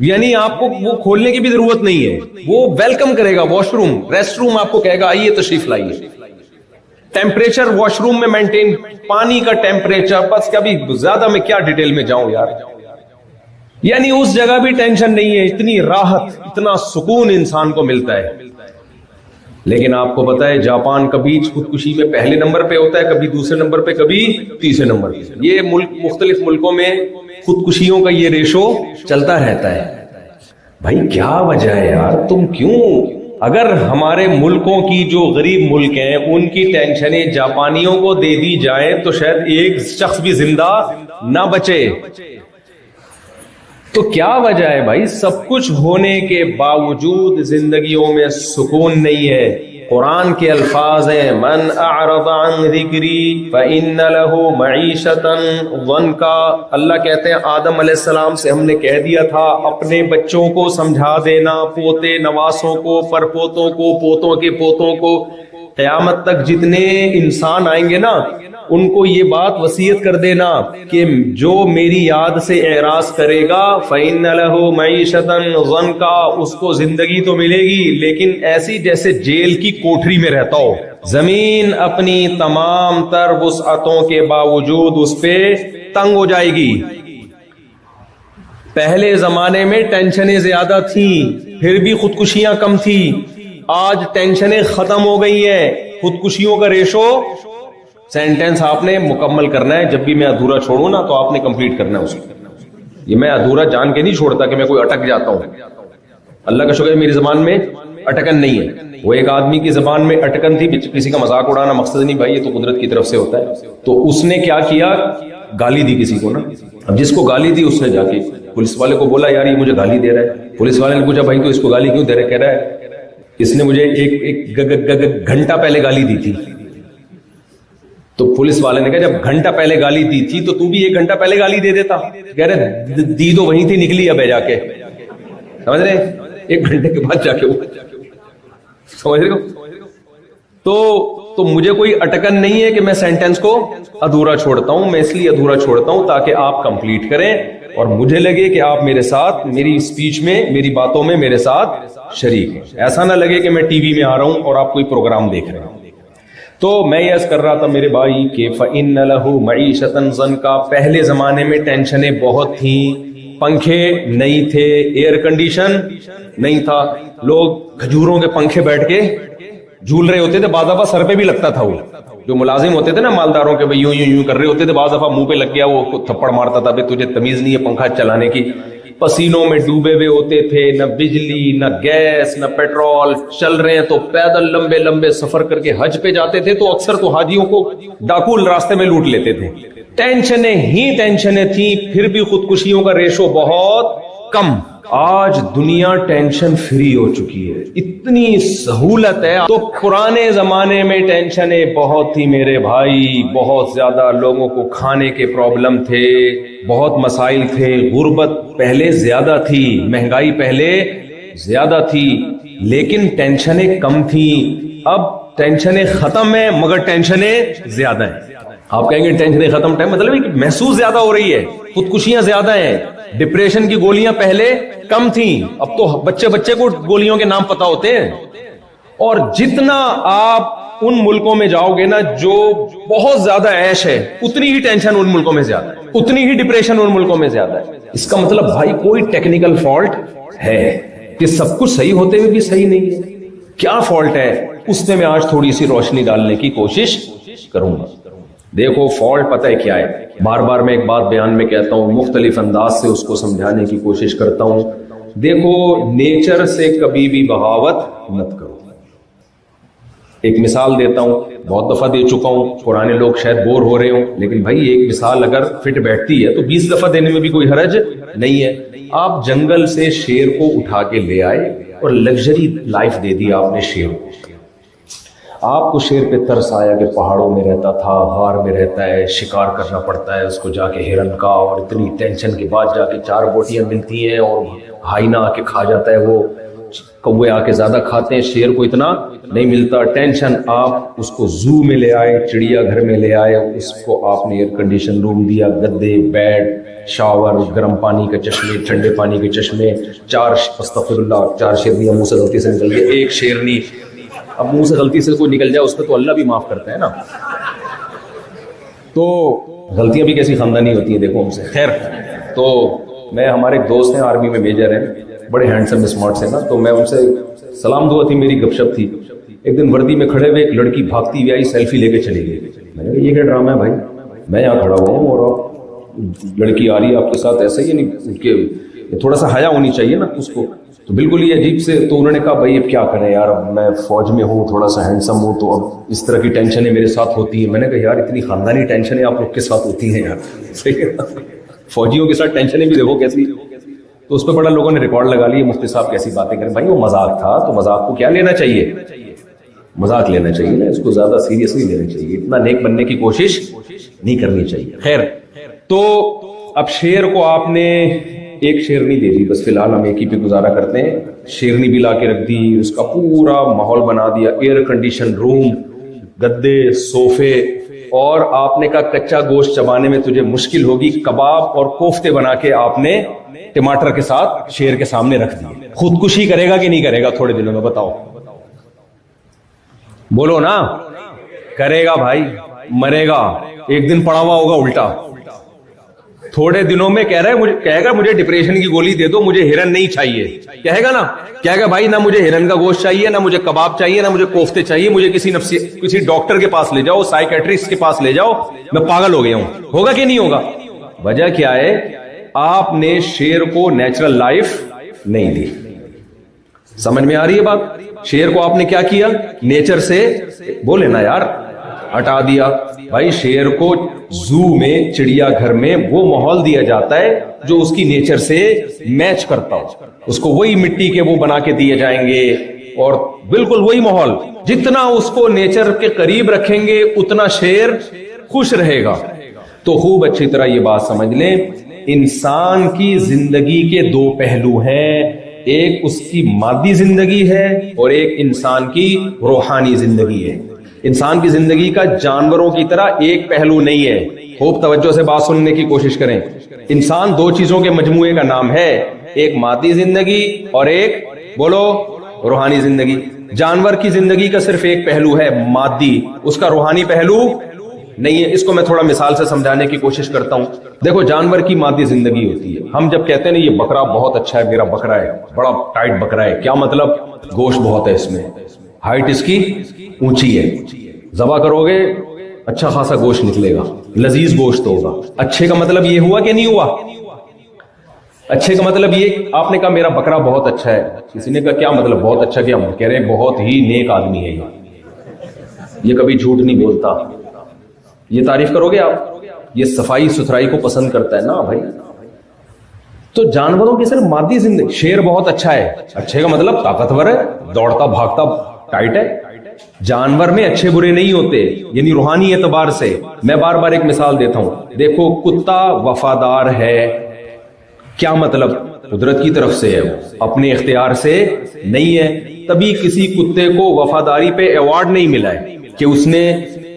یعنی آپ کو وہ کھولنے کی بھی ضرورت نہیں ہے، وہ ویلکم کرے گا. واش روم، ریسٹ روم آپ کو کہے گا آئیے تشریف لائیے. ٹیمپریچر واش روم میں مینٹین، پانی کا ٹیمپریچر، بس کبھی زیادہ میں کیا ڈیٹیل میں جاؤں یار. یعنی اس جگہ بھی ٹینشن نہیں ہے. اتنی راحت، اتنا سکون انسان کو ملتا ہے. لیکن آپ کو پتا ہے جاپان کبھی خودکشی میں پہلے نمبر پہ ہوتا ہے، کبھی دوسرے نمبر پہ، کبھی تیسرے نمبر پہ. یہ ملک، مختلف ملکوں میں خودکشیوں کا یہ ریشو چلتا رہتا ہے. بھائی کیا وجہ ہے یار؟ تم کیوں، اگر ہمارے ملکوں کی جو غریب ملک ہیں ان کی ٹینشنیں جاپانیوں کو دے دی جائیں تو شاید ایک شخص بھی زندہ نہ بچے. تو کیا وجہ ہے بھائی؟ سب کچھ ہونے کے باوجود زندگیوں میں سکون نہیں ہے. قرآن کے الفاظ ہیں من اعرض عن ذکری فإن له معیشتا ضنکا. اللہ کہتے ہیں آدم علیہ السلام سے ہم نے کہہ دیا تھا اپنے بچوں کو سمجھا دینا، پوتے نواسوں کو، پرپوتوں کو، پوتوں کے پوتوں کو، قیامت تک جتنے انسان آئیں گے نا ان کو یہ بات وصیت کر دینا کہ جو میری یاد سے اعراض کرے گا فإن له معیشتا ضنکا، اس کو زندگی تو ملے گی لیکن ایسی جیسے جیل کی کوٹری میں رہتا ہو. زمین اپنی تمام تر وسعتوں کے باوجود اس پہ تنگ ہو جائے گی. پہلے زمانے میں ٹینشنیں زیادہ تھیں پھر بھی خودکشیاں کم تھی. آج ٹینشنیں ختم ہو گئی ہیں، خودکشیوں کا ریشو. سینٹینس آپ نے مکمل کرنا ہے، جب بھی میں ادھورا چھوڑوں نا تو آپ نے کمپلیٹ کرنا ہے اس کو. یہ میں ادھورا جان کے نہیں چھوڑتا کہ میں کوئی اٹک جاتا ہوں. اللہ کا شکر ہے میری زبان میں اٹکن نہیں ہے. وہ ایک آدمی کی زبان میں اٹکن تھی، کسی کا مذاق اڑانا مقصد نہیں بھائی، یہ تو قدرت کی طرف سے ہوتا ہے. تو اس نے کیا کیا؟ گالی دی کسی کو نا. اب جس کو گالی دی اس نے جا کے پولیس والے کو بولا یار یہ مجھے گالی دے رہا ہے. پولیس والے نے پوچھا بھائی تو اس کو گالی کیوں دے رہا ہے؟ کہہ رہا ہے اس نے مجھے ایک گھنٹہ پہلے گالی دی تھی. تو پولیس والے نے کہا جب گھنٹہ پہلے گالی دی تھی تو بھی 1 گھنٹہ پہلے گالی دے دیتا. کہہ رہے دی تو وہیں تھی، نکلی اب جا کے. سمجھ رہے؟ 1 گھنٹے کے بعد جا کے وہ سمجھ رہے ہو. تو مجھے کوئی اٹکن نہیں ہے کہ میں سینٹینس کو ادھورا چھوڑتا ہوں. میں اس لیے ادھورا چھوڑتا ہوں تاکہ آپ کمپلیٹ کریں اور مجھے لگے کہ آپ میرے ساتھ، میری اسپیچ میں، میری باتوں میں میرے ساتھ شریک ہیں. ایسا نہ لگے کہ میں ٹی وی میں آ رہا ہوں اور آپ کوئی پروگرام دیکھ رہے ہیں. تو میں یہ عرض کر رہا تھا میرے بھائی کہ فَإِنَّ لَهُ مَعِيشَةً ضَنْكَا. پہلے زمانے میں ٹینشنیں بہت تھیں، پنکھے نہیں تھے، ایئر کنڈیشن نہیں تھا، لوگ کھجوروں کے پنکھے بیٹھ کے جھول رہے ہوتے تھے. بعض دفعہ سر پہ بھی لگتا تھا. وہ جو ملازم ہوتے تھے نا مالداروں کے، یوں یوں یوں کر رہے ہوتے تھے، بعض دفعہ منہ پہ لگ گیا وہ تھپڑ مارتا تھا بھائی تجھے تمیز نہیں ہے پنکھا چلانے کی. پسینوں میں ڈوبے ہوئے ہوتے تھے، نہ بجلی نہ گیس نہ پیٹرول. چل رہے ہیں تو پیدل لمبے لمبے سفر کر کے حج پہ جاتے تھے تو اکثر تو حاجیوں کو ڈاکو راستے میں لوٹ لیتے تھے. ٹینشنیں ہی ٹینشنیں تھیں، پھر بھی خودکشیوں کا ریشو بہت کم. آج دنیا ٹینشن فری ہو چکی ہے، اتنی سہولت ہے. تو پرانے زمانے میں ٹینشنیں بہت تھی میرے بھائی، بہت زیادہ. لوگوں کو کھانے کے پرابلم تھے، بہت مسائل تھے. غربت پہلے زیادہ تھی، مہنگائی پہلے زیادہ تھی، لیکن ٹینشنیں کم تھیں. اب ٹینشنیں ختم ہیں مگر ٹینشنیں زیادہ ہیں. آپ کہیں گے ٹینشنیں ختم، مطلب محسوس زیادہ ہو رہی ہے، خودکشیاں زیادہ ہیں. ڈپریشن کی گولیاں پہلے کم تھیں، اب تو بچے بچے کو گولیوں کے نام پتا ہوتے ہیں. اور جتنا آپ ان ملکوں میں جاؤ گے نا جو بہت زیادہ عیش ہے، اتنی ہی ٹینشن ان ملکوں میں زیادہ ہے، اتنی ہی ڈپریشن ان ملکوں میں زیادہ ہے. اس کا مطلب بھائی کوئی ٹیکنیکل فالٹ ہے کہ سب کچھ صحیح ہوتے ہوئے بھی صحیح نہیں ہے. کیا فالٹ ہے اس میں آج تھوڑی سی روشنی ڈالنے کی کوشش کروں گا. دیکھو فالٹ پتہ ہے کیا ہے؟ بار بار میں ایک بات بیان میں کہتا ہوں، مختلف انداز سے اس کو سمجھانے کی کوشش کرتا ہوں. دیکھو نیچر سے کبھی بھی بغاوت مت کرو. ایک مثال دیتا ہوں, بہت دفعہ دے چکا ہوں, پرانے لوگ شاید بور ہو رہے ہوں, لیکن بھائی ایک مثال اگر فٹ بیٹھتی ہے تو 20 دفعہ دینے میں بھی کوئی حرج نہیں ہے. آپ جنگل سے شیر کو اٹھا کے لے آئے اور لگژری لائف دے دی آپ نے شیر کو. آپ کو شیر پہ ترس آیا کہ پہاڑوں میں رہتا تھا, غار میں رہتا ہے, شکار کرنا پڑتا ہے اس کو جا کے ہرن کا, اور اتنی ٹینشن کے بعد جا کے 4 بوٹیاں ملتی ہیں اور ہائنا آ کے کھا جاتا ہے, وہ کوے آ کے زیادہ کھاتے ہیں, شیر کو اتنا نہیں ملتا, ٹینشن. آپ اس کو زو میں لے آئے, چڑیا گھر میں لے آئے, اس کو آپ نے ایئر کنڈیشن روم دیا, گدے, بیڈ, شاور, گرم پانی کے چشمے, ٹھنڈے پانی کے چشمے, 4 استغفر اللہ 4 شیرنیاں منہ سے غلطی سے نکل گئی, 1 شیرنی. اب منہ سے غلطی سے کوئی نکل جائے اس پہ تو اللہ بھی معاف کرتا ہے نا, تو غلطیاں بھی کیسی خاندانی ہوتی ہیں دیکھو ہم سے. خیر, تو میں, ہمارے ایک دوست ہیں آرمی میں میجر ہیں, بڑے ہینڈسم اسمارٹ سے نا, تو میں ان سے سلام دعا تھی, میری گپ شپ تھی. ایک دن وردی میں کھڑے ہوئے ایک لڑکی بھاگتی ہوئی آئی, سیلفی لے کے چلی گئی. میں نے کہا یہ کیا ڈرامہ ہے بھائی, میں یہاں کھڑا ہوا ہوں اور آپ لڑکی آ رہی ہے آپ کے ساتھ, ایسا ہی نہیں کہ تھوڑا سا حیا ہونی چاہیے نا اس کو, تو بالکل یہ عجیب سے. تو انہوں نے کہا بھائی اب کیا کریں یار, اب میں فوج میں ہوں, تھوڑا سا ہینڈسم ہوں, تو اب اس طرح کی ٹینشنیں میرے ساتھ ہوتی ہیں. میں نے کہا یار اتنی خاندانی ٹینشنیں آپ لوگ کے ساتھ ہوتی ہیں یار, صحیح ہے, فوجیوں کے ساتھ ٹینشنیں بھی دیکھو کیسی. تو اس پہ بڑا لوگوں نے ریکارڈ لگا لی, مفتی صاحب کیسی باتیں کریں. بھائی وہ مذاق تھا, تو مذاق کو کیا لینا چاہیے, مذاق لینا چاہیے نا, اس کو زیادہ سیریس نہیں لینا چاہیے, اتنا نیک بننے کی کوشش نہیں کرنی چاہیے. خیر, تو اب شیر کو آپ نے ایک شیرنی دے دی, بس فی الحال ہم ایک ہی پہ گزارا کرتے ہیں. شیرنی بھی لا کے رکھ دی, اس کا پورا ماحول بنا دیا, ایئر کنڈیشن روم, گدے, صوفے, اور آپ نے کہا کچا گوشت چبانے میں تجھے مشکل ہوگی, کباب اور کوفتے بنا کے آپ نے ٹماٹر کے ساتھ شیر کے سامنے رکھ دیے. خودکشی کرے گا کہ نہیں کرے گا تھوڑے دنوں میں, بتاؤ, بولو نا, کرے گا بھائی, مرے گا, ایک دن پڑا ہوا ہوگا الٹا. تھوڑے دنوں میں کہہ رہا ہے, مجھے کہے گا مجھے ڈپریشن کی گولی دے دو, مجھے ہرن نہیں چاہیے, کہے گا نا, کہے گا بھائی نہ مجھے ہرن کا گوشت چاہیے, نہ مجھے کباب چاہیے, نہ مجھے کوفتے چاہیے, مجھے کسی ڈاکٹر کے پاس لے جاؤ, سائیکیٹرسٹ کے پاس لے جاؤ, میں پاگل ہو گیا ہوں. ہوگا کہ نہیں ہوگا؟ وجہ کیا ہے, آپ نے شیر کو نیچرل لائف نہیں دی. سمجھ میں آ رہی ہے بات؟ شیر کو آپ نے کیا کیا, نیچر سے, بولے نا یار, ہٹا دیا. بھائی شیر کو زو میں, چڑیا گھر میں وہ ماحول دیا جاتا ہے جو اس کی نیچر سے میچ کرتا ہو, اس کو وہی مٹی کے وہ بنا کے دیے جائیں گے, اور بالکل وہی ماحول. جتنا اس کو نیچر کے قریب رکھیں گے اتنا شیر خوش رہے گا. تو خوب اچھی طرح یہ بات سمجھ لیں, انسان کی زندگی کے 2 پہلو ہیں, ایک اس کی مادی زندگی ہے اور ایک انسان کی روحانی زندگی ہے. انسان کی زندگی کا جانوروں کی طرح ایک پہلو نہیں ہے. خوب توجہ سے بات سننے کی کوشش کریں. انسان 2 چیزوں کے مجموعے کا نام ہے, ایک مادی زندگی اور ایک, بولو, روحانی زندگی. جانور کی زندگی کا صرف ایک پہلو ہے, مادی, اس کا روحانی پہلو نہیں ہے. اس کو میں تھوڑا مثال سے سمجھانے کی کوشش کرتا ہوں. دیکھو, جانور کی مادی زندگی ہوتی ہے, ہم جب کہتے ہیں نا یہ بکرا بہت اچھا ہے, میرا بکرا ہے, بڑا ٹائٹ بکرا ہے, کیا مطلب, گوشت بہت ہے اس میں, ہائٹ اس کی اونچی ہے, ذبح کرو گے اچھا خاصا گوشت نکلے گا, لذیذ گوشت ہوگا. اچھے کا مطلب یہ ہوا کہ نہیں ہوا؟ اچھے کا مطلب یہ, آپ نے کہا میرا بکرا بہت اچھا ہے, کسی نے کہا کیا مطلب بہت اچھا, کیا کہہ رہے ہیں بہت ہی نیک آدمی ہے یہ کبھی جھوٹ نہیں بولتا. یہ تعریف کرو گے آپ, یہ صفائی ستھرائی کو پسند کرتا ہے نا بھائی. تو جانوروں کی صرف مادی زندگی, شیر بہت اچھا ہے, اچھے کا مطلب طاقتور ہے, دوڑتا بھاگتا ٹائٹ ہے. جانور میں اچھے برے نہیں ہوتے, یعنی روحانی اعتبار سے. میں بار بار ایک مثال دیتا ہوں. دیکھو, کتا وفادار ہے, کیا مطلب, قدرت کی طرف سے ہے, اپنے اختیار سے نہیں ہے. تبھی کسی کتے کو وفاداری پہ ایوارڈ نہیں ملا ہے کہ اس نے,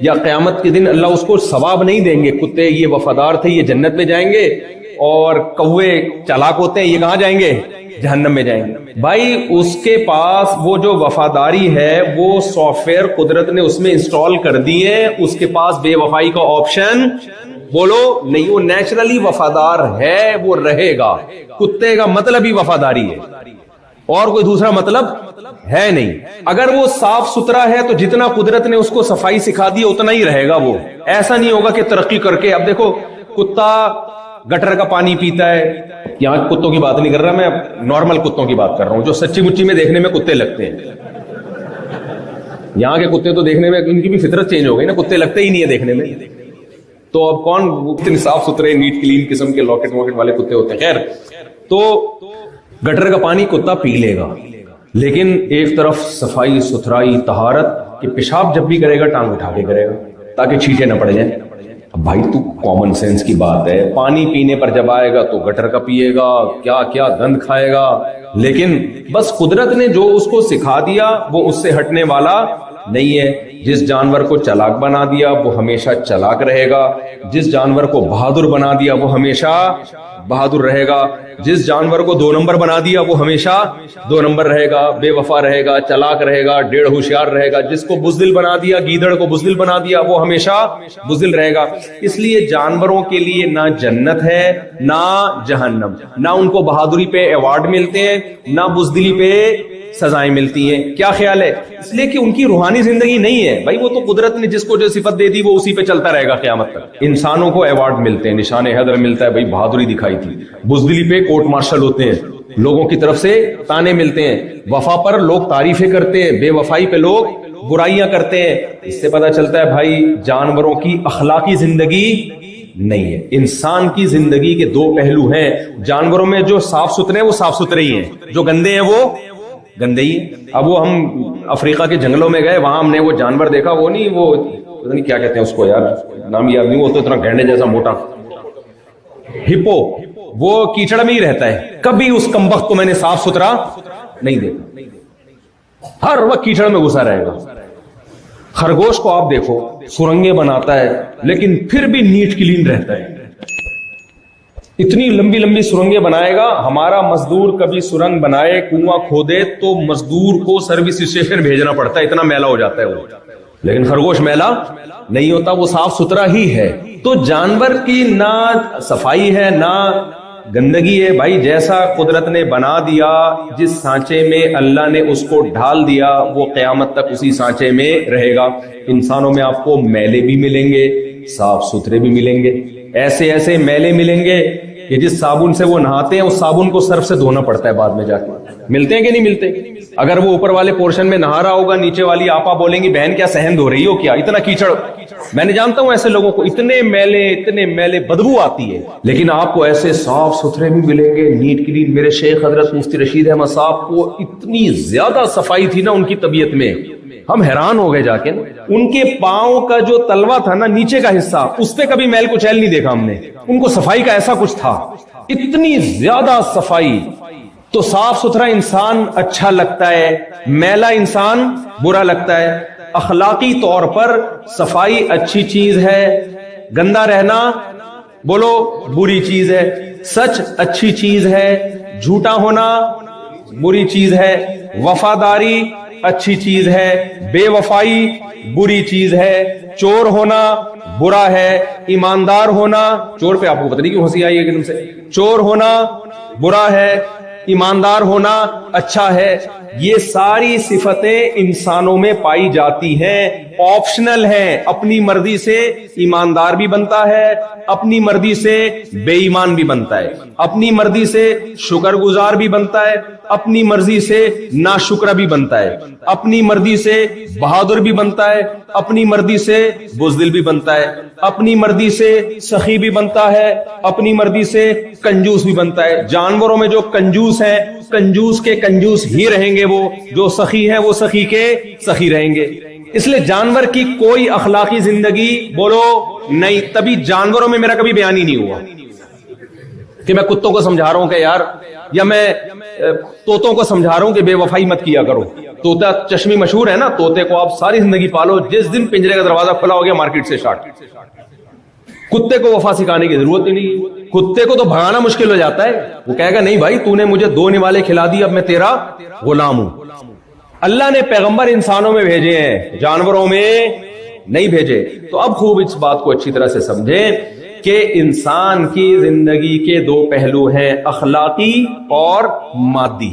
یا قیامت کے دن اللہ اس کو ثواب نہیں دیں گے, کتے یہ وفادار تھے یہ جنت میں جائیں گے, اور کوے چالاک ہوتے ہیں یہ کہاں جائیں گے, جہنم میں جائیں گے. بھائی اس کے پاس وہ جو وفاداری ہے وہ سافٹ ویئر قدرت نے اس میں انسٹال کر دی ہے, اس کے پاس بے وفائی کا آپشن, بولو نہیں, وہ نیچرلی وفادار ہے, وہ رہے گا. کتے کا مطلب ہی وفاداری ہے, اور کوئی دوسرا مطلب ہے نہیں. اگر وہ صاف ستھرا ہے تو جتنا قدرت نے اس کو صفائی سکھا دی اتنا ہی رہے گا. وہ ایسا نہیں ہوگا کہ ترقی کر کے, اب دیکھو کتا گٹر کا پانی پیتا ہے, یہاں کتوں کی بات نہیں کر رہا میں, نارمل کتوں کی بات کر رہا ہوں جو سچی مچی میں دیکھنے میں کتے لگتے ہیں. یہاں کے کتے تو دیکھنے میں ان کی بھی فطرت چینج ہو گئی نا, کتے لگتے ہی نہیں ہے دیکھنے میں. تو اب کون اتنے صاف ستھرے نیٹ کلین قسم کے لاکٹ واکٹ والے کتے ہوتے ہیں. خیر, تو گٹر کا پانی کتا پی لے گا, لیکن ایک طرف صفائی ستھرائی طہارت کہ پیشاب جب بھی کرے گا ٹانگ اٹھا کے کرے گا تاکہ چھینٹے نہ پڑ جائیں. اب بھائی تو کامن سینس کی بات ہے, پانی پینے پر جب آئے گا تو گٹر کا پیے گا, کیا کیا گند کھائے گا. لیکن بس قدرت نے جو اس کو سکھا دیا وہ اس سے ہٹنے والا نہیں ہے. جس جانور کو چالاک بنا دیا وہ ہمیشہ چالاک رہے گا, جس جانور کو بہادر بنا دیا وہ ہمیشہ بہادر رہے گا, جس جانور کو 2 نمبر بنا دیا وہ ہمیشہ 2 نمبر رہے گا, بے وفا رہے گا, چالاک رہے گا, ڈیڑھ ہوشیار رہے گا. جس کو بزدل بنا دیا, گیدڑ کو بزدل بنا دیا, وہ ہمیشہ بزدل رہے گا. اس لیے جانوروں کے لیے نہ جنت ہے نہ جہنم, نہ ان کو بہادری پہ ایوارڈ ملتے ہیں نہ بزدلی پہ سزائیں ملتی ہیں. کیا خیال ہے؟ اس لیے کہ ان کی روحانی زندگی نہیں ہے بھائی, وہ تو قدرت نے جس کو جو صفت دے دی وہ اسی پہ چلتا رہے گا قیامت تک. انسانوں کو ایوارڈ ملتے ہیں, نشان حیدر ملتا ہے بھائی بہادری دکھائی تھی, بزدلی پہ کورٹ مارشل ہوتے ہیں, لوگوں کی طرف سے تانے ملتے ہیں, وفا پر لوگ تعریفیں کرتے ہیں, بے وفائی پہ لوگ برائیاں کرتے ہیں. اس سے پتہ چلتا ہے بھائی جانوروں کی اخلاقی زندگی نہیں ہے. انسان کی زندگی کے 2 پہلو ہیں. جانوروں میں جو صاف ستھرے ہیں وہ صاف ستھرے ہی ہیں, جو گندے ہیں وہ گندے ہی. اب وہ ہم افریقہ کے جنگلوں میں گئے, وہاں ہم نے وہ جانور دیکھا, وہ نہیں, وہ پتہ نہیں کیا کہتے ہیں اس کو یار, نام یاد نہیں, وہ تو اتنا گینڈے جیسا موٹا, ہپو, وہ کیچڑ میں ہی رہتا ہے. کبھی اس کمبخت کو میں نے صاف ستھرا نہیں دیکھا, ہر وقت کیچڑ میں گھسا رہے گا. خرگوش کو آپ دیکھو, سرنگیں بناتا ہے لیکن پھر بھی نیٹ کلین رہتا ہے. اتنی لمبی لمبی سرنگیں بنائے گا. ہمارا مزدور کبھی سرنگ بنائے, کنواں کھودے تو مزدور کو سروس اسٹیشن بھیجنا پڑتا ہے, اتنا میلا ہو جاتا ہے وہ. لیکن خرگوش میلا نہیں ہوتا, وہ صاف ستھرا ہی ہے. تو جانور کی نہ صفائی ہے نہ گندگی ہے بھائی. جیسا قدرت نے بنا دیا, جس سانچے میں اللہ نے اس کو ڈھال دیا وہ قیامت تک اسی سانچے میں رہے گا. انسانوں میں آپ کو میلے بھی ملیں گے, صاف ستھرے بھی ملیں گے. ایسے ایسے میلے ملیں گے کہ جس صابن سے وہ نہاتے ہیں اس صابن کو صرف سے دھونا پڑتا ہے بعد میں جا کے. ملتے ہیں کہ نہیں ملتے؟ اگر وہ اوپر والے پورشن میں نہا رہا ہوگا, نیچے والی آپا بولیں گی بہن کیا صحن دھو رہی ہو, کیا اتنا کیچڑ. میں نے جانتا ہوں ایسے لوگوں کو, اتنے میلے بدبو آتی ہے. لیکن آپ کو ایسے صاف ستھرے بھی ملیں گے, نیٹ کلین. میرے شیخ حضرت مفتی رشید احمد صاحب کو اتنی زیادہ صفائی تھی نا ان کی طبیعت میں, ہم حیران ہو گئے جا کے. ان کے پاؤں کا جو تلوا تھا نا, نیچے کا حصہ, اس پہ کبھی میل کچیل نہیں دیکھا ہم نے. ان کو صفائی کا ایسا کچھ تھا, اتنی زیادہ صفائی. تو صاف ستھرا انسان اچھا لگتا ہے, میلا انسان برا لگتا ہے. اخلاقی طور پر صفائی اچھی چیز ہے, گندا رہنا بولو بری چیز ہے. سچ اچھی چیز ہے, جھوٹا ہونا بری چیز ہے. وفاداری اچھی چیز ہے, بے وفائی بری چیز ہے. چور ہونا برا ہے, ایماندار ہونا, چور پہ آپ کو پتہ نہیں کیوں ہنسی آئی ہے کہ سے, چور ہونا برا ہے, ایماندار ہونا اچھا ہے. یہ ساری صفتیں انسانوں میں پائی جاتی ہیں, آپشنل ہیں. اپنی مرضی سے ایماندار بھی بنتا ہے, اپنی مرضی سے بے ایمان بھی بنتا ہے, اپنی مرضی سے شکر گزار بھی بنتا ہے, اپنی مرضی سے ناشکرا بھی بنتا ہے, اپنی مرضی سے بہادر بھی بنتا ہے, اپنی مرضی سے بزدل بھی بنتا ہے, اپنی مرضی سے سخی بھی بنتا ہے, اپنی مرضی سے کنجوس بھی بنتا ہے. جانوروں میں جو کنجوس ہیں, کنجوس کے کنجوس ہی رہیں گے, وہ جو سخی ہیں وہ سخی کے سخی رہیں گے. اس لیے جانور کی کوئی اخلاقی زندگی بولو نہیں. تبھی جانوروں میں میرا کبھی بیان ہی نہیں ہوا کہ میں کتوں کو سمجھا رہا ہوں کہ یار, یا میں طوطوں کو سمجھا رہا ہوں کہ بے وفائی مت کیا کرو. طوطا چشمی مشہور ہے نا, طوطے کو آپ ساری زندگی پالو, جس دن پنجرے کا دروازہ کھلا ہو گیا مارکیٹ سے شارٹ. کتے کو وفا سکھانے کی ضرورت ہی نہیں. کتے کو تو بھگانا مشکل ہو جاتا ہے, وہ کہے گا نہیں بھائی تو نے مجھے 2 نوالے کھلا دی, اب میں تیرا غلام ہوں. اللہ نے پیغمبر انسانوں میں بھیجے ہیں, جانوروں میں نہیں بھیجے. تو اب خوب اس بات کو اچھی طرح سے سمجھیں کہ انسان کی زندگی کے 2 پہلو ہیں, اخلاقی اور مادی.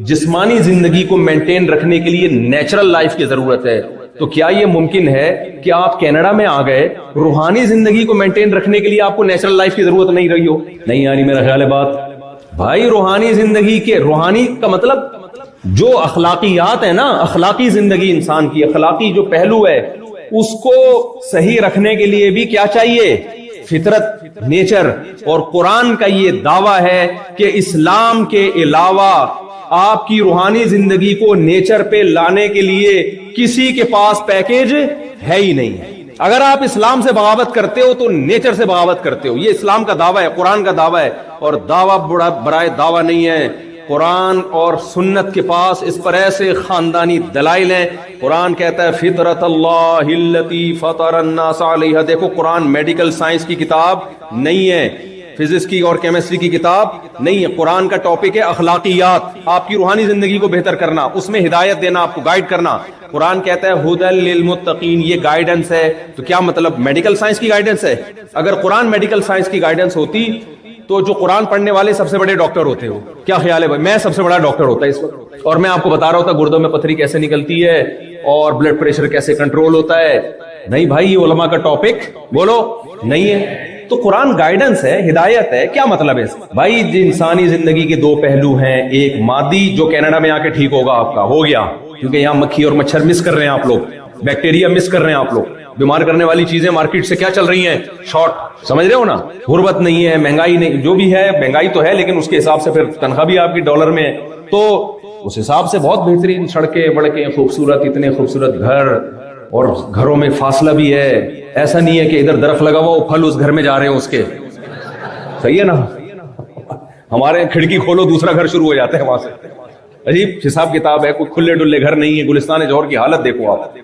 جسمانی زندگی کو مینٹین رکھنے کے لیے نیچرل لائف کی ضرورت ہے، تو کیا یہ ممکن ہے کہ آپ کینیڈا میں آ گئے، روحانی زندگی کو مینٹین رکھنے کے لیے آپ کو نیچرل لائف کی ضرورت نہیں رہی ہو؟ نہیں آ رہی میرا خیال ہے بات بھائی۔ روحانی زندگی کے، روحانی کا مطلب جو اخلاقیات ہیں نا، اخلاقی زندگی انسان کی، اخلاقی جو پہلو ہے اس کو صحیح رکھنے کے لیے بھی کیا چاہیے؟ فطرت، نیچر۔ اور قرآن کا یہ دعویٰ ہے کہ اسلام کے علاوہ آپ کی روحانی زندگی کو نیچر پہ لانے کے لیے کسی کے پاس پیکیج ہے ہی نہیں۔ اگر آپ اسلام سے بغاوت کرتے ہو تو نیچر سے بغاوت کرتے ہو۔ یہ اسلام کا دعویٰ ہے، قرآن کا دعویٰ ہے، اور دعویٰ برائے دعویٰ نہیں ہے۔ قرآن اور سنت کے پاس اس پر ایسے خاندانی دلائل ہیں۔ قرآن کہتا ہے فطرت اللہ التی فطر الناس علیہا۔ دیکھو قرآن میڈیکل سائنس کی کتاب نہیں ہے، فزکس کی اور کیمسٹری کی کتاب نہیں ہے۔ قرآن کا ٹاپک ہے اخلاقیات، آپ کی روحانی زندگی کو بہتر کرنا، اس میں ہدایت دینا، آپ کو گائیڈ کرنا۔ قرآن کہتا ہے ھدی للمتقین، یہ گائیڈنس ہے۔ تو کیا مطلب میڈیکل سائنس کی گائیڈنس ہے؟ اگر قرآن میڈیکل سائنس کی گائیڈنس ہوتی تو جو قرآن پڑھنے والے سب سے بڑے ڈاکٹر ہوتے ہو۔ کیا خیال ہے بھائی؟ میں سب سے بڑا ڈاکٹر ہوتا ہے اس وقت، اور میں آپ کو بتا رہا ہوتا گردوں میں پتھری کیسے نکلتی ہے اور بلڈ پریشر کیسے کنٹرول ہوتا ہے۔ نہیں بھائی، یہ علماء کا ٹاپک بولو نہیں ہے۔ تو قرآن گائیڈنس ہے، ہدایت ہے۔ کیا مطلب ہے بھائی؟ انسانی زندگی کے دو پہلو ہیں، ایک مادی جو کینیڈا میں آ کے ٹھیک ہوگا آپ کا، ہو گیا، کیونکہ یہاں مکھی اور مچھر مس کر رہے ہیں آپ لوگ، بیکٹیریا مس کر رہے ہیں آپ لوگ، بیمار کرنے والی چیزیں مارکیٹ سے کیا چل رہی ہیں؟ شارٹ، سمجھ رہے ہو نا؟ غربت نہیں ہے، مہنگائی نہیں، جو بھی ہے مہنگائی تو ہے لیکن اس کے حساب سے پھر تنخواہ بھی آپ کی ڈالر میں ہے، تو اس حساب سے بہت بہترین سڑکیں، وڑکیں، خوبصورت، اتنے خوبصورت گھر، اور گھروں میں فاصلہ بھی ہے۔ ایسا نہیں ہے کہ ادھر درخت لگا ہوا پھل اس گھر میں جا رہے ہیں اس کے، صحیح ہے نا؟ ہمارے کھڑکی کھولو دوسرا گھر شروع ہو جاتا ہے وہاں سے۔ عجیب حساب کتاب ہے، کوئی کھلے ڈلے گھر نہیں ہے۔ گلستان جوہر کی حالت دیکھو آپ۔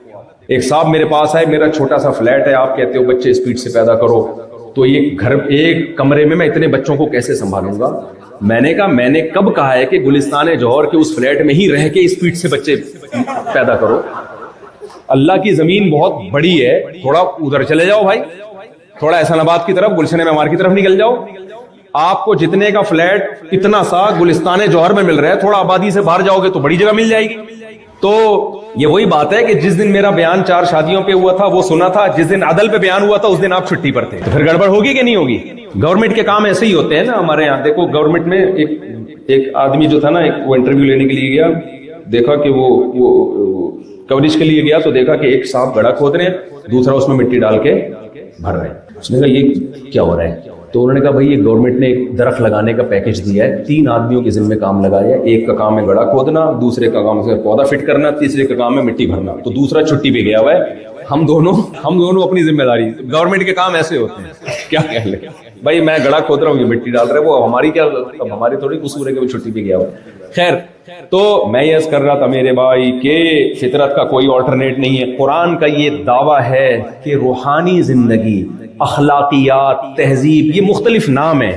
ایک صاحب میرے پاس آئے، میرا چھوٹا سا فلیٹ ہے، آپ کہتے ہو بچے اسپیڈ سے پیدا کرو، تو یہ گھر، ایک کمرے میں اتنے بچوں کو کیسے سنبھالوں گا؟ میں نے کہا میں نے کب کہا ہے کہ گلستان جوہر کے اس فلیٹ میں ہی رہ کے اسپیڈ سے بچے پیدا کرو؟ اللہ کی زمین بہت بڑی ہے، تھوڑا ادھر چلے جاؤ بھائی، تھوڑا احسان آباد کی طرف، گلشن معمار کی طرف نکل جاؤ، آپ کو جتنے کا فلیٹ اتنا سا گلستان جوہر میں مل رہا ہے، تھوڑا آبادی سے باہر جاؤ گے تو بڑی جگہ مل جائے گی۔ تو یہ وہی بات ہے کہ جس دن میرا بیان 4 شادیوں پہ ہوا تھا وہ سنا تھا، جس دن عدل پہ بیان ہوا تھا اس دن آپ چھٹی پر تھے، تو پھر گڑبڑ ہوگی کہ نہیں ہوگی؟ گورنمنٹ کے کام ایسے ہی ہوتے ہیں نا ہمارے یہاں۔ دیکھو گورنمنٹ میں ایک آدمی جو تھا نا، وہ انٹرویو لینے کے لیے گیا، دیکھا کہ وہ کوریج کے لیے گیا تو دیکھا کہ ایک صاحب گڑھا کھود رہے ہیں، دوسرا اس میں مٹی ڈال کے بھر رہے ہیں۔ اس نے کہا یہ کیا ہو رہا ہے؟ تو انہوں نے کہا بھائی یہ گورنمنٹ نے ایک درخت لگانے کا پیکج دیا ہے، 3 آدمیوں کے ذمہ کام لگایا ہے، ایک کا کام ہے گڑھا کھودنا، دوسرے کا کام ہے پودا فٹ کرنا، تیسرے کا کام ہے مٹی بھرنا، تو دوسرا چھٹی پہ گیا ہوا ہے۔ ہم دونوں اپنی ذمہ داری، گورنمنٹ کے کام ایسے ہوتے ہیں۔ کیا کہہ لیں بھائی، میں گڑھا کھود رہا ہوں، یہ مٹی ڈال رہا ہے، وہ ہماری کیا، ہماری تھوڑی قصور ہے کہ وہ چھٹی پہ گیا ہوا۔ خیر، تو میں یہ کر رہا تھا میرے بھائی کہ فطرت کا کوئی آلٹرنیٹ نہیں ہے۔ قرآن کا یہ دعویٰ ہے کہ روحانی زندگی، اخلاقیات، تہذیب، یہ مختلف نام ہیں،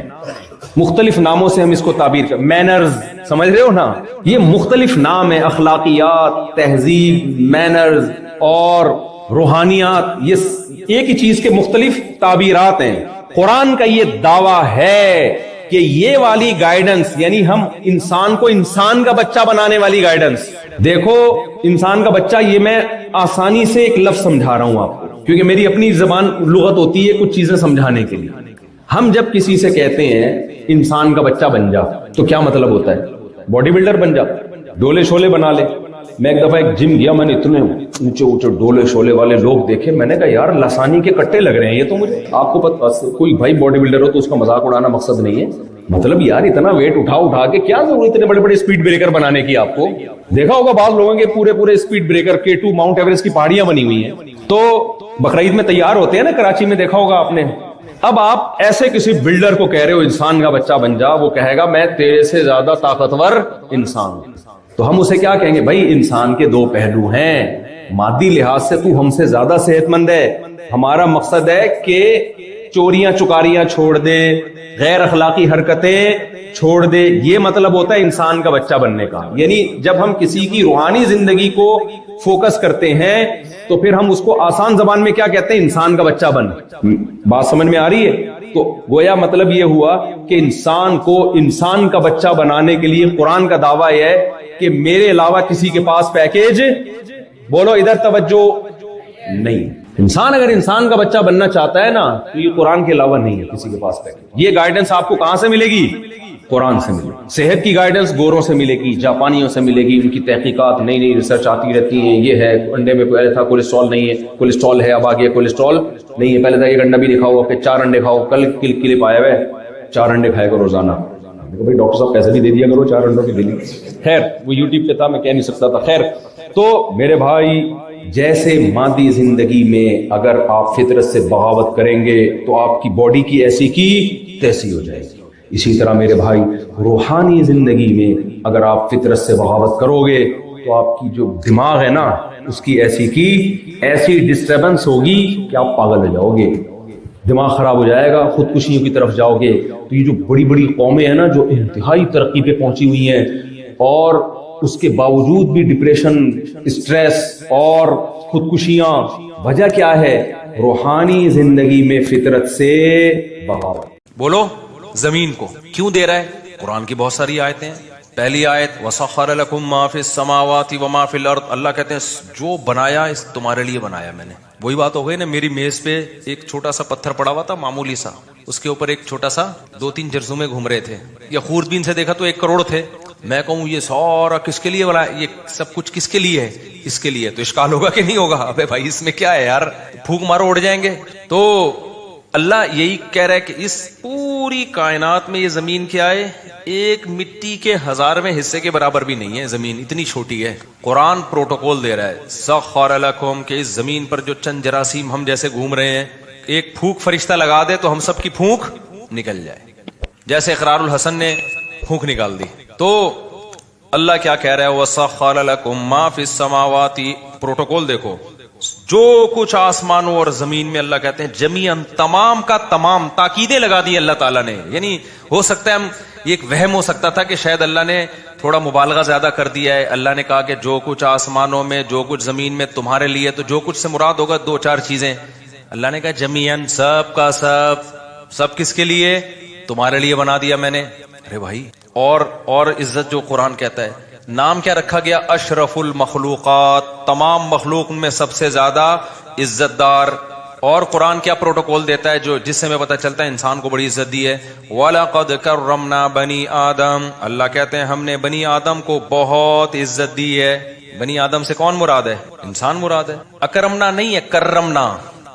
مختلف ناموں سے ہم اس کو تعبیر کر، مینرز، سمجھ رہے ہو نا؟ یہ مختلف نام ہیں، اخلاقیات، تہذیب، مینرز اور روحانیات، یہ ایک ہی چیز کے مختلف تعبیرات ہیں۔ قرآن کا یہ دعویٰ ہے کہ یہ والی گائیڈنس، یعنی ہم انسان کو انسان کا بچہ بنانے والی گائیڈنس، دیکھو انسان کا بچہ، یہ میں آسانی سے ایک لفظ سمجھا رہا ہوں آپ کو، کیونکہ میری اپنی زبان لغت ہوتی ہے کچھ چیزیں سمجھانے کے لیے۔ ہم جب کسی سے کہتے ہیں انسان کا بچہ بن جا، تو کیا مطلب ہوتا ہے؟ باڈی بلڈر بن جا، ڈولے شولے بنا لے۔ میں ایک دفعہ ایک جم گیا، میں نے اتنے اونچے اونچے ڈولے شولے والے لوگ دیکھے، میں نے کہا یار لسانی کے کٹے لگ رہے ہیں یہ تو مجھے۔ آپ کو پتہ، کوئی بھائی باڈی بلڈر ہو تو اس کا مذاق اڑانا مقصد نہیں ہے، مطلب یار اتنا ویٹ اٹھا کے کیا ضرورت اتنے بڑے بڑے اسپیڈ بریکر بنانے کی؟ آپ کو دیکھا ہوگا بعض لوگوں کے پورے speed breaker K2 Mount Everest کی پہاڑیاں بنی ہوئی ہیں، تو بقرعید میں تیار ہوتے ہیں نا کراچی میں، دیکھا ہوگا آپ نے۔ اب آپ ایسے کسی بلڈر کو کہہ رہے ہو انسان کا بچہ بن جا، وہ کہے گا میں تیرے سے زیادہ طاقتور انسان ہوں، تو ہم اسے کیا کہیں گے؟ بھائی انسان کے 2 پہلو ہیں، مادی لحاظ سے تو ہم سے زیادہ صحت مند ہے، ہمارا مقصد ہے کہ چوریاں چکاریاں چھوڑ دے، غیر اخلاقی حرکتیں چھوڑ دے، یہ مطلب ہوتا ہے انسان کا بچہ بننے کا۔ یعنی جب ہم کسی کی روحانی زندگی کو فوکس کرتے ہیں تو پھر ہم اس کو آسان زبان میں کیا کہتے ہیں؟ انسان کا بچہ بن۔ بات سمجھ میں آ رہی ہے؟ تو گویا مطلب یہ ہوا کہ انسان کو انسان کا بچہ بنانے کے لیے قرآن کا دعویٰ یہ ہے کہ میرے علاوہ کسی کے پاس پیکیج بولو ادھر توجہ نہیں. انسان اگر انسان کا بچہ بننا چاہتا ہے نا تو یہ قرآن کے علاوہ نہیں ہے کسی کے پاس پیکیج. یہ گائیڈنس آپ کو کہاں سے ملے گی؟ قرآن سے ملے گی. صحت کی گائیڈنس گوروں سے ملے گی, جاپانیوں سے ملے گی, ان کی تحقیقات نئی نئی ریسرچ آتی رہتی ہیں. یہ ہے انڈے میں پہلے تھا کولیسٹرول نہیں ہے, کولیسٹرول ہے, اب آگے کولیسٹرول نہیں ہے. پہلے تھا ایک انڈا بھی لکھا ہوا کہ 4 انڈے کھاؤ, کل کلپ آیا ہوا ہے 4 انڈے کھائے گا روزانہ. بھائی ڈاکٹر صاحب پیسے بھی دے دیا کرو 4 انڈوں کی ڈیلی. خیر وہ یوٹیوب پہ تھا, میں کہہ نہیں سکتا تھا. خیر تو میرے بھائی جیسے مادی زندگی میں اگر آپ فطرت سے بغاوت کریں گے تو آپ کی باڈی کی ایسی کی تیسی ہو جائے گی. اسی طرح میرے بھائی روحانی زندگی میں اگر آپ فطرت سے بغاوت کرو گے تو آپ کی جو دماغ ہے نا اس کی ایسی کی ایسی ڈسٹربنس ہوگی کہ آپ پاگل ہو جاؤ گے, دماغ خراب ہو جائے گا, خودکشیوں کی طرف جاؤ گے. تو یہ جو بڑی بڑی قومیں ہیں نا جو انتہائی ترقی پہ پہنچی ہوئی ہیں اور اس کے باوجود بھی ڈپریشن, اسٹریس اور خودکشیاں, وجہ کیا ہے؟ روحانی زندگی میں فطرت سے بغاوت. بولو زمین کو کیوں دے رہا ہے؟ قرآن کی بہت ساری آیتیں ہیں. پہلی آیت وَسَخَّرَ لَكُم مَّا فِي السَّمَاوَاتِ وَمَا فِي الْأَرْضِ, اللہ کہتے ہیں جو بنایا اس تمہارے لیے بنایا میں نے. وہی بات ہو گئی نا, میری میز پہ ایک چھوٹا سا پتھر پڑا ہوا تھا معمولی سا, اس کے اوپر ایک چھوٹا سا 2-3 جرثومے گھوم رہے تھے, یا خوردبین سے دیکھا تو 1 کروڑ تھے. میں کہوں یہ سارا کس کے لیے بنایا, یہ سب کچھ کس کے لیے ہے؟ اس کے لیے. تو اشکال ہوگا کہ نہیں ہوگا؟ ابے بھائی اس میں کیا ہے یار, پھونک مارو اڑ جائیں گے. تو اللہ یہی کہہ رہا ہے کہ اس پوری کائنات میں یہ زمین کیا ہے؟ ایک مٹی کے 1000ویں حصے کے برابر بھی نہیں ہے. زمین اتنی چھوٹی ہے. قرآن پروٹوکول دے رہا ہے سخر لکم کہ اس زمین پر جو چند جراثیم ہم جیسے گھوم رہے ہیں, ایک پھونک فرشتہ لگا دے تو ہم سب کی پھونک نکل جائے, جیسے اقرار الحسن نے پھونک نکال دی. تو اللہ کیا کہہ رہا ہے وَسَخَّرَ لَكُم مَّا فِي السَّمَاوَاتِ, پروٹوکول دیکھو, جو کچھ آسمانوں اور زمین میں اللہ کہتے ہیں جمیعاً, تمام کا تمام, تاکیدیں لگا دی اللہ تعالیٰ نے. یعنی ہو سکتا ہے ہم یہ ایک وہم ہو سکتا تھا کہ شاید اللہ نے تھوڑا مبالغہ زیادہ کر دیا ہے. اللہ نے کہا کہ جو کچھ آسمانوں میں جو کچھ زمین میں تمہارے لیے, تو جو کچھ سے مراد ہوگا 2-4 چیزیں. اللہ نے کہا جمیعاً, سب کا سب کس کے لیے؟ تمہارے لیے بنا دیا میں نے. ارے بھائی, اور عزت جو قرآن کہتا ہے, نام کیا رکھا گیا؟ اشرف المخلوقات, تمام مخلوق میں سب سے زیادہ عزت دار. اور قرآن کیا پروٹوکول دیتا ہے جو جس سے ہمیں پتہ چلتا ہے انسان کو بڑی عزت دی ہے؟ وَلَقَدْ كَرَّمْنَا بَنِي آدَمَ, اللہ کہتے ہیں ہم نے بنی آدم کو بہت عزت دی ہے. بنی آدم سے کون مراد ہے؟ انسان مراد ہے. اکرمنا نہیں ہے, کرمنا.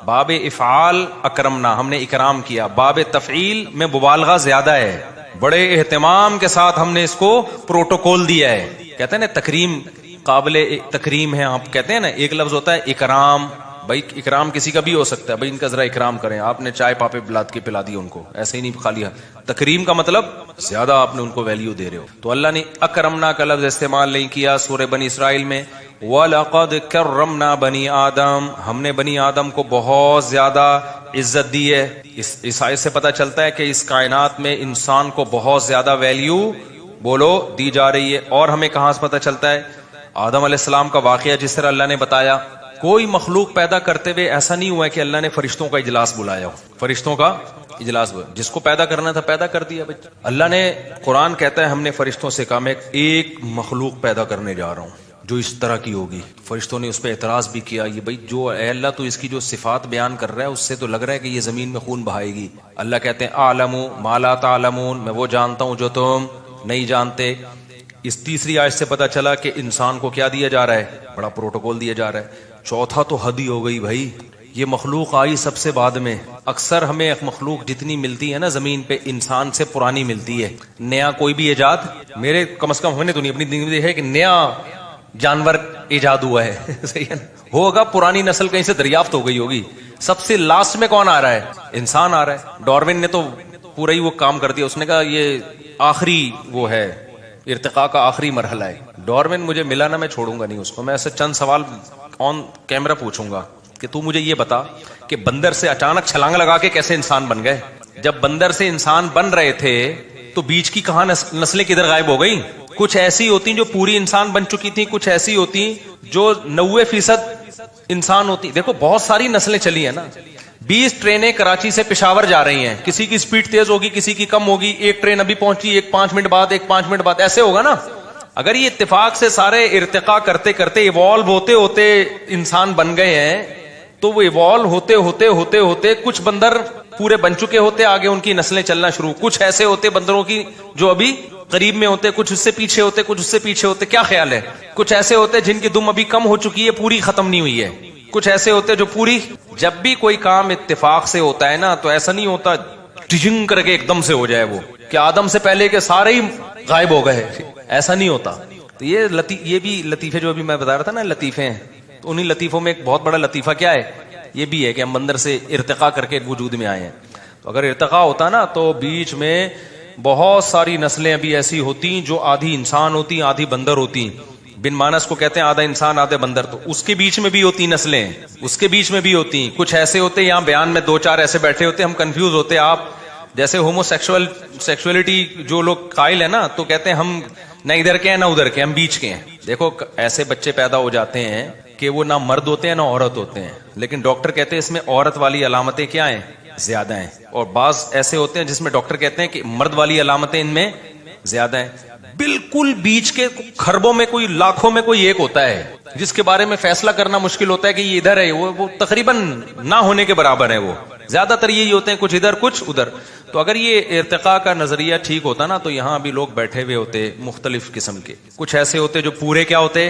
باب افعال اکرمنا, ہم نے اکرام کیا. باب تفعیل میں مبالغہ زیادہ ہے, بڑے اہتمام کے ساتھ ہم نے اس کو پروٹوکول دیا ہے. کہتے ہیں نا تکریم, قابل تکریم ہے. آپ کہتے ہیں نا ایک لفظ ہوتا ہے اکرام, بھائی اکرام کسی کا بھی ہو سکتا ہے, بھائی ان کا ذرا اکرام کریں, آپ نے چائے پاپے بلاد کے پلا دی ان کو, ایسے ہی نہیں کھا لیا. تکریم کا مطلب زیادہ آپ نے ان کو ویلیو دے رہے ہو. تو اللہ نے اکرمنا کا لفظ استعمال نہیں کیا سورہ بنی اسرائیل میں. وَلَقَدْ كَرَّمْنَا بَنِي آدَمَ, ہم نے بنی آدم کو بہت زیادہ عزت دی ہے. اس آیت سے پتہ چلتا ہے کہ اس کائنات میں انسان کو بہت زیادہ ویلیو بولو دی جا رہی ہے. اور ہمیں کہاں سے پتہ چلتا ہے؟ آدم علیہ السلام کا واقعہ جس طرح اللہ نے بتایا. کوئی مخلوق پیدا کرتے ہوئے ایسا نہیں ہوا ہے کہ اللہ نے فرشتوں کا اجلاس بلایا ہو. فرشتوں کا اجلاس, جس کو پیدا کرنا تھا پیدا کر دیا. اللہ نے, قرآن کہتا ہے ہم نے فرشتوں سے کہا میں ایک مخلوق پیدا کرنے جا رہا ہوں جو اس طرح کی ہوگی. فرشتوں نے اس پہ اعتراض بھی کیا, یہ بھائی جو اے اللہ تو اس کی جو صفات بیان کر رہا ہے اس سے تو لگ رہا ہے کہ یہ زمین میں خون بہائے گی. اللہ کہتے ہیں اعلم ما لا تعلمون, میں وہ جانتا ہوں جو تم نہیں جانتے. اس تیسری آیت سے پتہ چلا کہ انسان کو کیا دیا جا رہا ہے؟ بڑا پروٹوکول دیا جا رہا ہے. چوتھا تو حد ہی ہو گئی بھائی, یہ مخلوق آئی سب سے بعد میں. اکثر ہمیں مخلوق جتنی ملتی ہے نا زمین پہ, انسان سے پرانی ملتی ہے. نیا کوئی بھی ایجاد, میرے کم از کم ہم نے تو نہیں اپنی زندگی میں دیکھا ہے کہ نیا جانور ایجاد ہوا ہے. صحیح ہے, ہوگا پرانی نسل کہیں سے دریافت ہو گئی ہوگی. سب سے لاسٹ میں کون آ رہا ہے؟ انسان آ رہا ہے. ڈاروین نے تو پورا ہی وہ کام کر دیا, اس نے کہا یہ آخری وہ ہے, ارتقاء کا آخری مرحلہ ہے. ڈاروین مجھے ملا نا, میں چھوڑوں گا نہیں اس کو. میں ایسے چند سوال آن کیمرہ پوچھوں گا کہ تو مجھے یہ بتا کہ بندر سے اچانک چھلانگ لگا کے کیسے انسان بن گئے؟ جب بندر سے انسان بن رہے تھے تو بیچ کی کہاں نسلیں کدھر غائب ہو گئی؟ کچھ ایسی ہوتی جو پوری انسان بن چکی تھی, کچھ ایسی ہوتی جو 90% انسان ہوتی. دیکھو بہت ساری نسلیں چلی ہیں نا. 20 ٹرینیں کراچی سے پشاور جا رہی ہیں, کسی کی سپیڈ تیز ہوگی, کسی کی کم ہوگی. ایک ٹرین ابھی پہنچی, ایک 5 منٹ بعد, ایک 5 منٹ بعد, ایسے ہوگا نا. اگر یہ اتفاق سے سارے ارتقا کرتے کرتے ایوالو ہوتے ہوتے انسان بن گئے ہیں تو وہ ایوالو ہوتے ہوتے ہوتے ہوتے کچھ بندر پورے بن چکے ہوتے, آگے ان کی نسلیں چلنا شروع, کچھ ایسے ہوتے بندروں کی جو ابھی قریب میں ہوتے, کچھ اس سے پیچھے ہوتے, کچھ اس سے پیچھے ہوتے. کیا خیال ہے؟ کچھ ایسے ہوتے جن کی دم ابھی کم ہو چکی ہے, پوری ختم نہیں ہوئی ہے, کچھ ایسے ہوتے جو پوری. جب بھی کوئی کام اتفاق سے ہوتا ہے نا تو ایسا نہیں ہوتا ٹجنگ کر کے ایک دم سے ہو جائے وہ کہ آدم سے پہلے کے سارے ہی غائب ہو گئے, ایسا نہیں ہوتا. تو یہ بھی لطیفے جو ابھی میں بتا رہا تھا نا لطیفے ہیں, تو انہی لطیفوں میں ایک بہت بڑا لطیفہ کیا ہے, یہ بھی ہے کہ ہم بندر سے ارتقا کر کے وجود میں آئے ہیں. تو اگر ارتقا ہوتا نا تو بیچ میں بہت ساری نسلیں ابھی ایسی ہوتی جو آدھی انسان ہوتی آدھی بندر ہوتی. بن مانس کو کہتے ہیں آدھا انسان آدھے بندر, تو اس کے بیچ میں بھی ہوتی نسلیں, اس کے بیچ میں بھی ہوتی. کچھ ایسے ہوتے یہاں بیان میں دو چار ایسے بیٹھے ہوتے, ہم کنفیوز ہوتے. آپ جیسے ہومو سیکسولیٹی جو لوگ قائل ہے نا, تو کہتے ہیں ہم نہ ادھر کے ہیں نہ ادھر کے, ہم بیچ کے ہیں. دیکھو ایسے بچے پیدا ہو جاتے ہیں کہ وہ نہ مرد ہوتے ہیں نہ عورت ہوتے ہیں, لیکن ڈاکٹر کہتے ہیں اس میں عورت والی علامتیں کیا ہیں, زیادہ ہیں. اور بعض ایسے ہوتے ہیں جس میں ڈاکٹر کہتے ہیں کہ مرد والی علامتیں ان میں زیادہ ہیں. بالکل بیچ کے خربوں میں کوئی لاکھوں میں کوئی ایک ہوتا ہے جس کے بارے میں فیصلہ کرنا مشکل ہوتا ہے کہ یہ ادھر ہے, وہ تقریباً نہ ہونے کے برابر ہے. وہ زیادہ تر یہی ہوتے ہیں, کچھ ادھر کچھ ادھر. تو اگر یہ ارتقاء کا نظریہ ٹھیک ہوتا نا تو یہاں بھی لوگ بیٹھے ہوئے ہوتے مختلف قسم کے. کچھ ایسے ہوتے جو پورے کیا ہوتے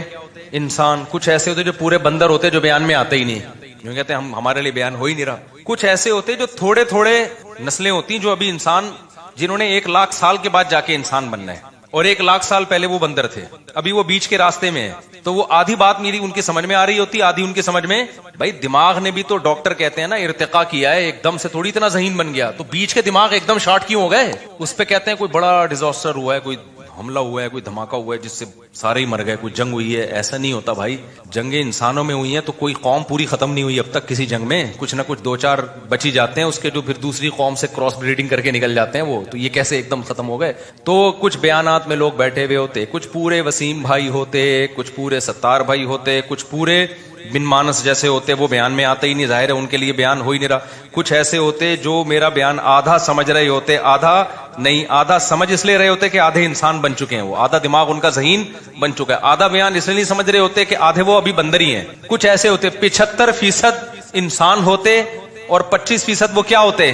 انسان, کچھ ایسے ہوتے جو پورے بندر ہوتے جو بیان میں آتے ہی نہیں, جو کہتے ہیں ہمارے لیے بیان ہو ہی نہیں رہا. کچھ ایسے ہوتے جو تھوڑے تھوڑے نسلیں ہوتی جو ابھی انسان, جنہوں نے 1,00,000 سال کے بعد جا کے انسان بننا ہے, اور 1,00,000 سال پہلے وہ بندر تھے, ابھی وہ بیچ کے راستے میں ہے. تو وہ آدھی بات میری ان کی سمجھ میں آ رہی ہوتی, آدھی ان کی سمجھ میں. بھائی دماغ نے بھی تو ڈاکٹر کہتے ہیں نا ارتقا کیا ہے, ایک دم سے تھوڑی اتنا ذہین بن گیا. تو بیچ کے دماغ ایک دم شارٹ کیوں ہو گئے؟ اس پہ کہتے ہیں کوئی بڑا ڈیزاسٹر ہوا ہے, کوئی حملہ ہوا ہے, کوئی دھماکہ ہوا ہے جس سے سارے ہی مر گئے, کوئی جنگ ہوئی ہے. ایسا نہیں ہوتا بھائی, جنگیں انسانوں میں ہوئی ہیں تو کوئی قوم پوری ختم نہیں ہوئی اب تک کسی جنگ میں, کچھ نہ کچھ 2-4 بچی جاتے ہیں اس کے جو پھر دوسری قوم سے کراس بریڈنگ کر کے نکل جاتے ہیں وہ. تو یہ کیسے ایک دم ختم ہو گئے؟ تو کچھ بیانات میں لوگ بیٹھے ہوئے ہوتے, کچھ پورے وسیم بھائی ہوتے, کچھ پورے ستار بھائی ہوتے, کچھ پورے بن مانس جیسے ہوتے, وہ بیان میں آتے ہی نہیں, ظاہر ہے ان کے لیے بیان ہو ہی نہیں رہا. کچھ ایسے ہوتے جو میرا بیان آدھا سمجھ رہے ہوتے, آدھا نہیں, آدھا سمجھ اس لیے رہے ہوتے کہ آدھے انسان بن چکے ہیں, وہ آدھا دماغ ان کا ذہین بن چکا ہے. آدھا بیان اس لیے نہیں سمجھ رہے ہوتے کہ آدھے وہ ابھی بندر ہی ہیں. کچھ ایسے ہوتے 75% انسان ہوتے اور 25% وہ کیا ہوتے,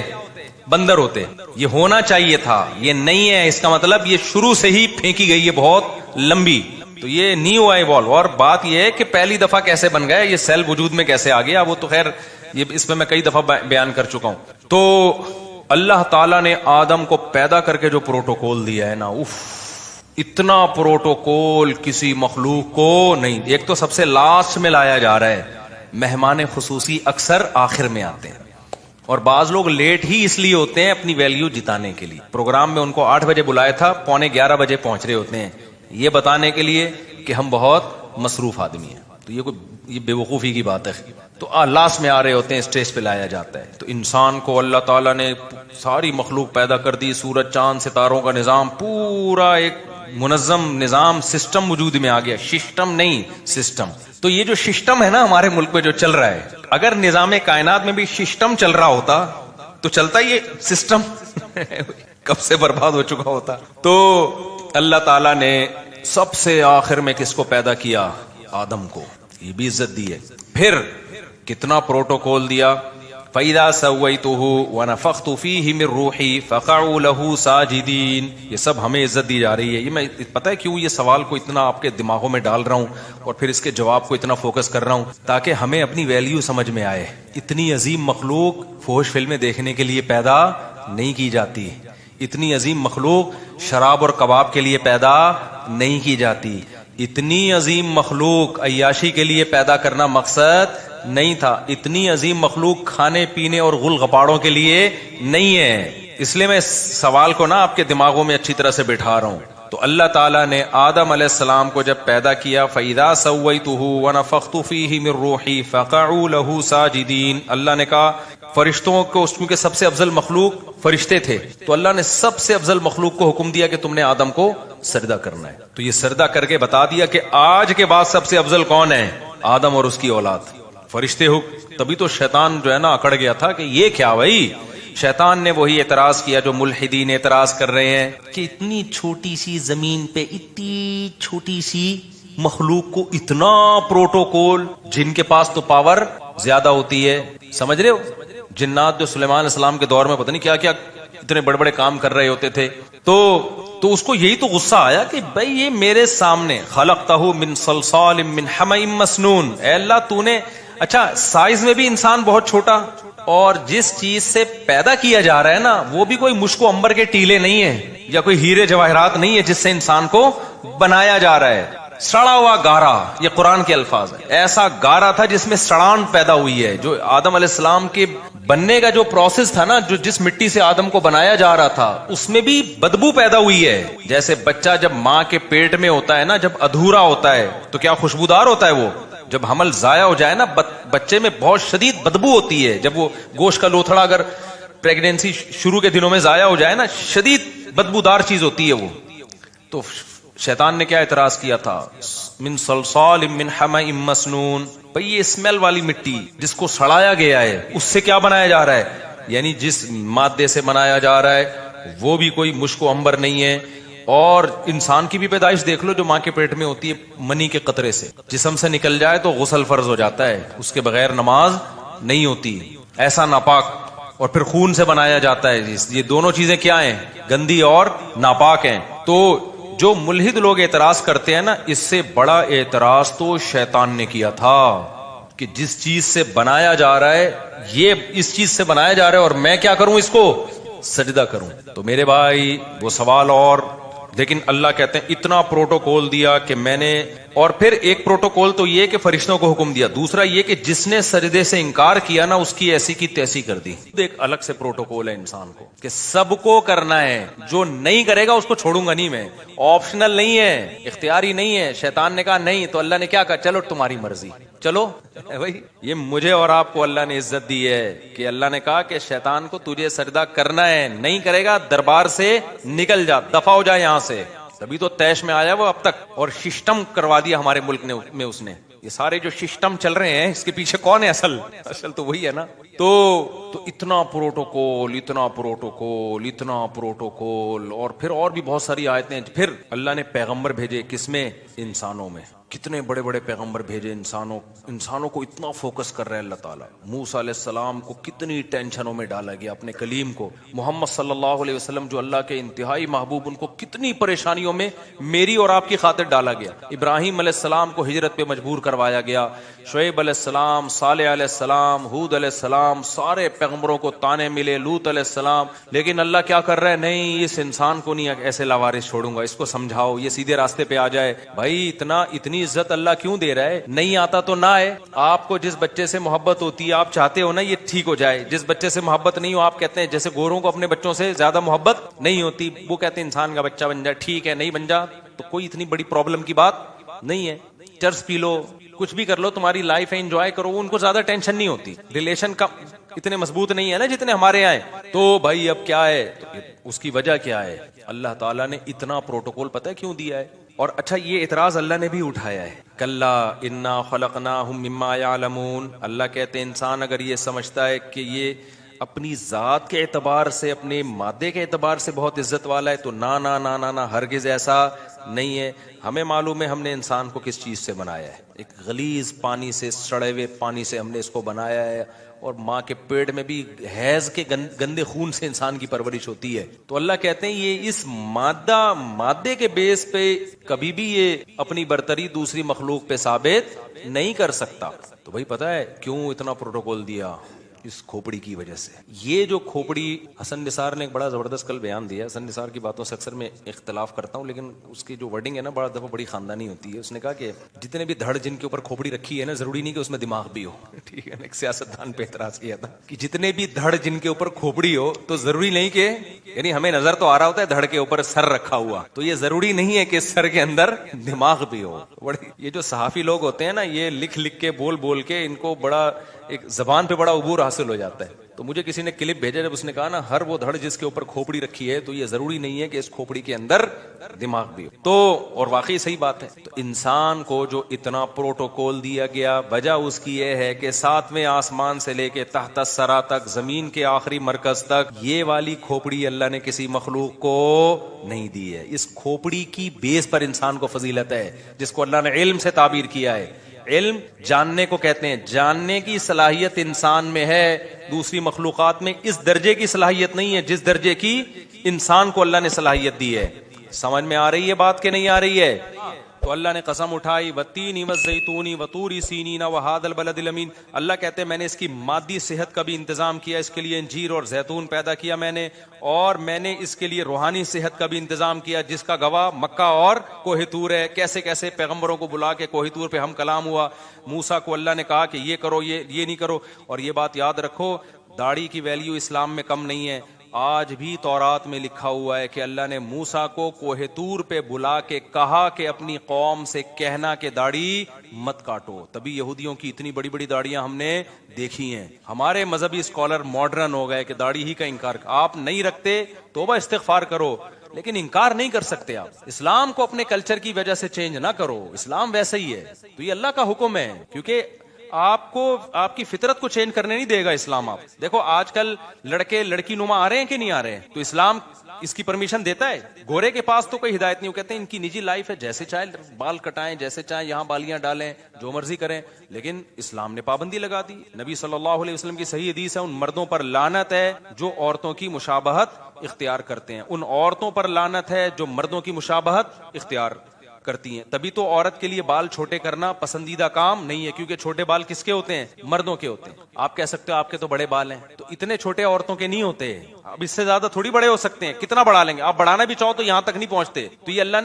بندر ہوتے. یہ ہونا چاہیے تھا, یہ نہیں ہے. اس کا مطلب یہ شروع سے ہی پھینکی گئی ہے بہت لمبی, تو یہ نہیں ہوا ایوالو. اور بات یہ ہے کہ پہلی دفعہ کیسے بن گیا, یہ سیل وجود میں کیسے آ گیا, وہ تو خیر یہ اس پہ میں کئی دفعہ بیان کر چکا ہوں. تو اللہ تعالیٰ نے آدم کو پیدا کر کے جو پروٹوکول دیا ہے نا, اتنا پروٹوکول کسی مخلوق کو نہیں. ایک تو سب سے لاسٹ میں لایا جا رہا ہے, مہمان خصوصی اکثر آخر میں آتے ہیں, اور بعض لوگ لیٹ ہی اس لیے ہوتے ہیں اپنی ویلیو جتانے کے لیے. پروگرام میں ان کو 8 بجے بلایا تھا, 11:15 بجے پہنچ رہے ہوتے ہیں, یہ بتانے کے لیے کہ ہم بہت مصروف آدمی ہیں. تو یہ بے وقوفی کی بات ہے. تو لاسٹ میں آ رہے ہوتے ہیں, اسٹیج پہ لایا جاتا ہے. تو انسان کو اللہ تعالیٰ نے ساری مخلوق پیدا کر دی, سورج چاند ستاروں کا نظام, پورا ایک منظم نظام سسٹم وجود میں آ گیا. سسٹم نہیں, سسٹم. تو یہ جو سسٹم ہے نا ہمارے ملک میں جو چل رہا ہے, اگر نظام کائنات میں بھی سسٹم چل رہا ہوتا تو چلتا یہ سسٹم کب سے برباد ہو چکا ہوتا. تو اللہ تعالیٰ نے سب سے آخر میں کس کو پیدا کیا, آدم کو. یہ بھی عزت دی ہے. پھر کتنا پروٹوکول دیا, فَإِذَا سَوَّيْتُهُ وَنَفَخْتُ فِيهِ مِن رُوحِي فَقَعُوا لَهُ سَاجِدِينَ. یہ سب ہمیں عزت دی جا رہی ہے. یہ میں پتہ ہے کیوں یہ سوال کو اتنا آپ کے دماغوں میں ڈال رہا ہوں اور پھر اس کے جواب کو اتنا فوکس کر رہا ہوں, تاکہ ہمیں اپنی ویلیو سمجھ میں آئے. اتنی عظیم مخلوق فحش فلمیں دیکھنے کے لیے پیدا نہیں کی جاتی. اتنی عظیم مخلوق شراب اور کباب کے لیے پیدا نہیں کی جاتی. اتنی عظیم مخلوق عیاشی کے لیے پیدا کرنا مقصد نہیں تھا. اتنی عظیم مخلوق کھانے پینے اور غل غپاڑوں کے لیے نہیں ہے. اس لیے میں اس سوال کو نا آپ کے دماغوں میں اچھی طرح سے بٹھا رہا ہوں. تو اللہ تعالیٰ نے آدم علیہ السلام کو جب پیدا کیا, فَإِذَا سَوَّيْتُهُ وَنَفَخْتُ فِيهِ مِن رُوحِي فَقَعُوا لَهُ سَاجِدِينَ. اللہ نے کہا فرشتوں کو, کیونکہ سب سے افضل مخلوق فرشتے تھے, تو اللہ نے سب سے افضل مخلوق کو حکم دیا کہ تم نے آدم کو سجدہ کرنا ہے. تو یہ سجدہ کر کے بتا دیا کہ آج کے بعد سب سے افضل کون ہے, آدم اور اس کی اولاد, فرشتے ہو. تبھی تو شیطان جو ہے نا اکڑ گیا تھا کہ یہ کیا بھائی, شیطان نے وہی اعتراض کیا جو ملحدین اعتراض کر رہے ہیں کہ اتنی چھوٹی سی زمین پہ اتنی چھوٹی سی مخلوق کو اتنا پروٹوکول، جن کے پاس تو پاور زیادہ ہوتی ہے، سمجھ رہے ہو؟ جنات جو سلیمان علیہ السلام کے دور میں پتہ نہیں کیا کیا اتنے بڑے بڑے کام کر رہے ہوتے تھے، تو اس کو یہی تو غصہ آیا کہ بھائی یہ میرے سامنے خلقتہ من صلصال من حمأ مسنون، اے اللہ تو نے، اچھا سائز میں بھی انسان بہت چھوٹا، اور جس چیز سے پیدا کیا جا رہا ہے نا وہ بھی کوئی مشک و عنبر کے ٹیلے نہیں ہیں یا کوئی ہیرے جواہرات نہیں ہے جس سے انسان کو بنایا جا رہا ہے، سڑا ہوا گارا، یہ قرآن کے الفاظ ہیں، ایسا گارا تھا جس میں سڑان پیدا ہوئی ہے۔ جو آدم علیہ السلام کے بننے کا جو پروسیس تھا نا، جو جس مٹی سے آدم کو بنایا جا رہا تھا، اس میں بھی بدبو پیدا ہوئی ہے۔ جیسے بچہ جب ماں کے پیٹ میں ہوتا ہے نا، جب ادھورا ہوتا ہے تو کیا خوشبودار ہوتا ہے وہ، جب حمل ضائع ہو جائے نا بچے میں بہت شدید بدبو ہوتی ہے، جب وہ گوشت کا لوتھڑا اگر پریگنینسی شروع کے دنوں میں ضائع ہو جائے نا، شدید بدبودار چیز ہوتی ہے وہ۔ تو شیطان نے کیا اعتراض کیا تھا؟ من صلصال من حمأ مسنون، بھئی یہ اسمیل والی مٹی جس کو سڑایا گیا ہے، اس سے کیا بنایا جا رہا ہے؟ یعنی جس مادے سے بنایا جا رہا ہے وہ بھی کوئی مشک و عنبر نہیں ہے۔ اور انسان کی بھی پیدائش دیکھ لو، جو ماں کے پیٹ میں ہوتی ہے منی کے قطرے سے جسم سے نکل جائے تو غسل فرض ہو جاتا ہے، اس کے بغیر نماز نہیں ہوتی، ایسا ناپاک، اور پھر خون سے بنایا جاتا ہے۔ یہ دونوں چیزیں کیا ہیں؟ گندی اور ناپاک ہیں۔ تو جو ملحد لوگ اعتراض کرتے ہیں نا، اس سے بڑا اعتراض تو شیطان نے کیا تھا کہ جس چیز سے بنایا جا رہا ہے، یہ اس چیز سے بنایا جا رہا ہے اور میں کیا کروں؟ اس کو سجدہ کروں۔ تو میرے بھائی وہ سوال، اور لیکن اللہ کہتے ہیں اتنا پروٹوکول دیا کہ میں نے، اور پھر ایک پروٹوکول تو یہ کہ فرشتوں کو حکم دیا، دوسرا یہ کہ جس نے سجدے سے انکار کیا نا اس کی ایسی کی تیسی کر دی۔ ایک الگ سے پروٹوکول ہے انسان کو کہ سب کو کرنا ہے، جو نہیں کرے گا اس کو چھوڑوں گا نہیں میں، آپشنل نہیں ہے، اختیاری نہیں ہے۔ شیطان نے کہا نہیں، تو اللہ نے کیا کہا؟ چلو تمہاری مرضی، چلو بھائی۔ یہ مجھے اور آپ کو اللہ نے عزت دی ہے کہ اللہ نے کہا کہ شیطان کو تجھے سجدہ کرنا ہے، نہیں کرے گا دربار سے نکل جا، دفع ہو جا یہاں سے۔ تبھی تو تیش میں آیا وہ اب تک، اور سسٹم کروا دیا ہمارے ملک میں اس نے۔ یہ سارے جو سسٹم چل رہے ہیں اس کے پیچھے کون ہے؟ اصل تو وہی ہے نا۔ تو اتنا پروٹوکول، اتنا پروٹوکول، اتنا پروٹوکول، اور پھر اور بھی بہت ساری آیتیں۔ پھر اللہ نے پیغمبر بھیجے، کس میں؟ انسانوں میں۔ کتنے بڑے بڑے پیغمبر بھیجے انسانوں کو اتنا فوکس کر رہے ہیں اللہ تعالیٰ۔ موسیٰ علیہ السلام کو کتنی ٹینشنوں میں ڈالا گیا، اپنے کلیم کو۔ محمد صلی اللہ علیہ وسلم جو اللہ کے انتہائی محبوب، ان کو کتنی پریشانیوں میں میری اور آپ کی خاطر ڈالا گیا۔ ابراہیم علیہ السلام کو ہجرت پہ مجبور کروایا گیا، شعیب علیہ السلام، صالح علیہ السلام، ہود علیہ السلام، سارے پیغمبروں کو تانے ملے، لوط علیہ السلام۔ لیکن اللہ کیا کر رہا ہے؟ نہیں، اس انسان کو نہیں ایسے لاوارث چھوڑوں گا، اس کو سمجھاؤ یہ سیدھے راستے پہ آ جائے۔ بھائی اتنی عزت اللہ کیوں دے رہا ہے؟ نہیں آتا تو نہ ہے۔ آپ کو جس بچے سے محبت ہوتی ہے، آپ چاہتے ہو نا یہ ٹھیک ہو جائے۔ جس بچے سے محبت نہیں ہو، آپ کہتے ہیں، جیسے گوروں کو اپنے بچوں سے زیادہ محبت نہیں ہوتی، وہ کہتے ہیں انسان کا بچہ بن جائے، ٹھیک ہے، نہیں بن جا تو کوئی اتنی بڑی پرابلم کی بات نہیں ہے، چرس پی لو، کچھ بھی کر لو، تمہاری لائف ہے، انجوائے کرو، ان کو زیادہ ٹینشن نہیں ہوتی۔ ریلیشن کا اتنے مضبوط نہیں ہے نا جتنے ہمارے یہاں ہیں۔ تو بھائی اب کیا ہے؟ اس کی وجہ کیا ہے؟ اللہ تعالیٰ نے اتنا پروٹوکول پتہ ہے کیوں دیا ہے؟ اور اچھا یہ اعتراض اللہ نے بھی اٹھایا ہے، کلا انا خلقناہم مما یعلمون۔ اللہ کہتے ہیں انسان اگر یہ سمجھتا ہے کہ یہ اپنی ذات کے اعتبار سے، اپنے مادے کے اعتبار سے بہت عزت والا ہے، تو نہ نہ نہ نہ نہ، ہرگز ایسا نہیں ہے۔ ہمیں معلوم ہے ہم نے انسان کو کس چیز سے بنایا ہے، ایک غلیظ پانی سے، سڑے ہوئے پانی سے ہم نے اس کو بنایا ہے، اور ماں کے پیٹ میں بھی حیض کے گندے خون سے انسان کی پرورش ہوتی ہے۔ تو اللہ کہتے ہیں یہ اس مادے کے بیس پہ کبھی بھی یہ اپنی برتری دوسری مخلوق پہ ثابت نہیں کر سکتا۔ تو بھائی پتہ ہے کیوں اتنا پروٹوکول دیا؟ اس کھوپڑی کی وجہ سے۔ یہ جو کھوپڑی، حسن نثار نے ایک بڑا زبردست کل بیان دیا، حسن نثار کی باتوں سے اکثر میں اختلاف کرتا ہوں، لیکن اس کی جو ورڈنگ ہے نا بڑا دفعہ بڑی خاندانی ہوتی ہے۔ اس نے کہا کہ جتنے بھی دھڑ جن کے اوپر کھوپڑی رکھی ہے نا، ضروری نہیں کہ اس میں دماغ بھی ہو، ٹھیک ہے نا۔ ایک سیاستدان پہ اعتراض کیا تھا کہ جتنے بھی دھڑ جن کے اوپر کھوپڑی ہو تو ضروری نہیں کہ، یعنی ہمیں نظر تو آ رہا ہوتا ہے دھڑ کے اوپر سر رکھا ہوا، تو یہ ضروری نہیں ہے کہ سر کے اندر دماغ بھی ہو۔ یہ جو صحافی لوگ ہوتے ہیں نا، یہ لکھ لکھ کے، بول بول کے، ان کو بڑا ایک زبان پہ بڑا عبور حاصل ہو جاتا ہے۔ تو مجھے کسی نے کلپ بھیجا، جب اس نے کہا نا ہر وہ دھڑ جس کے اوپر کھوپڑی رکھی ہے تو یہ ضروری نہیں ہے کہ اس کھوپڑی کے اندر دماغ بھی ہو. تو اور واقعی صحیح بات ہے. تو انسان کو جو اتنا پروٹوکول دیا گیا، وجہ اس کی یہ ہے کہ 7ویں آسمان سے لے کے تحت الثری تک، زمین کے آخری مرکز تک، یہ والی کھوپڑی اللہ نے کسی مخلوق کو نہیں دی ہے. اس کھوپڑی کی بیس پر انسان کو فضیلت ہے، جس کو اللہ نے علم سے تعبیر کیا ہے. علم جاننے کو کہتے ہیں، جاننے کی صلاحیت انسان میں ہے، دوسری مخلوقات میں اس درجے کی صلاحیت نہیں ہے جس درجے کی انسان کو اللہ نے صلاحیت دی ہے. سمجھ میں آ رہی ہے بات کہ نہیں آ رہی ہے؟ تو اللہ نے قسم اٹھائی، والتین والزیتون وطور سینین وہذا البلد الامین. اللہ کہتے ہیں میں نے اس کی مادی صحت کا بھی انتظام کیا، اس کے لیے انجیر اور زیتون پیدا کیا میں نے، اور میں نے اس کے لیے روحانی صحت کا بھی انتظام کیا، جس کا گواہ مکہ اور کوہ طور ہے. کیسے کیسے پیغمبروں کو بلا کے کوہ طور پہ ہم کلام ہوا. موسیٰ کو اللہ نے کہا کہ یہ کرو، یہ نہیں کرو. اور یہ بات یاد رکھو، داڑھی کی ویلیو اسلام میں کم نہیں ہے. آج بھی تورات میں لکھا ہوا ہے کہ اللہ نے موسیٰ کو کوہ طور پہ بلا کے کہا کہ اپنی قوم سے کہنا کہ داڑھی مت کاٹو. تبھی یہودیوں کی اتنی بڑی بڑی داڑیاں ہم نے دیکھی ہیں. ہمارے مذہبی اسکالر ماڈرن ہو گئے کہ داڑھی ہی کا انکار. آپ نہیں رکھتے توبہ استغفار کرو، لیکن انکار نہیں کر سکتے آپ. اسلام کو اپنے کلچر کی وجہ سے چینج نہ کرو، اسلام ویسا ہی ہے. تو یہ اللہ کا حکم ہے، کیونکہ آپ کو آپ کی فطرت کو چینج کرنے نہیں دے گا اسلام. آپ دیکھو آج کل لڑکے لڑکی نما آ رہے ہیں کہ نہیں آ رہے ہیں، تو اسلام اس کی پرمیشن دیتا ہے. گورے کے پاس تو کوئی ہدایت نہیں، وہ کہتے ہیں ان کی نجی لائف ہے، جیسے چاہے بال کٹائیں، جیسے چاہے یہاں بالیاں ڈالیں، جو مرضی کریں. لیکن اسلام نے پابندی لگا دی. نبی صلی اللہ علیہ وسلم کی صحیح حدیث ہے، ان مردوں پر لعنت ہے جو عورتوں کی مشابہت اختیار کرتے ہیں. ان عورتوں پر لعنت ہے جو مردوں کی مشابہت اختیار کرتی ہیں. تبھی تو عورت کے لیے بال چھوٹے کرنا پسندیدہ کام نہیں ہے، کیونکہ چھوٹے بال کس کے ہوتے ہیں؟ مردوں کے ہوتے ہیں. آپ کہہ سکتے ہو آپ کے تو بڑے بال ہیں، تو اتنے چھوٹے عورتوں کے نہیں ہوتے. اب اس سے زیادہ تھوڑی بڑے ہو سکتے ہیں، کتنا بڑھا لیں گے؟ آپ بڑھانا بھی چاہو تو یہاں تک نہیں پہنچتے. تو یہ اللہ نے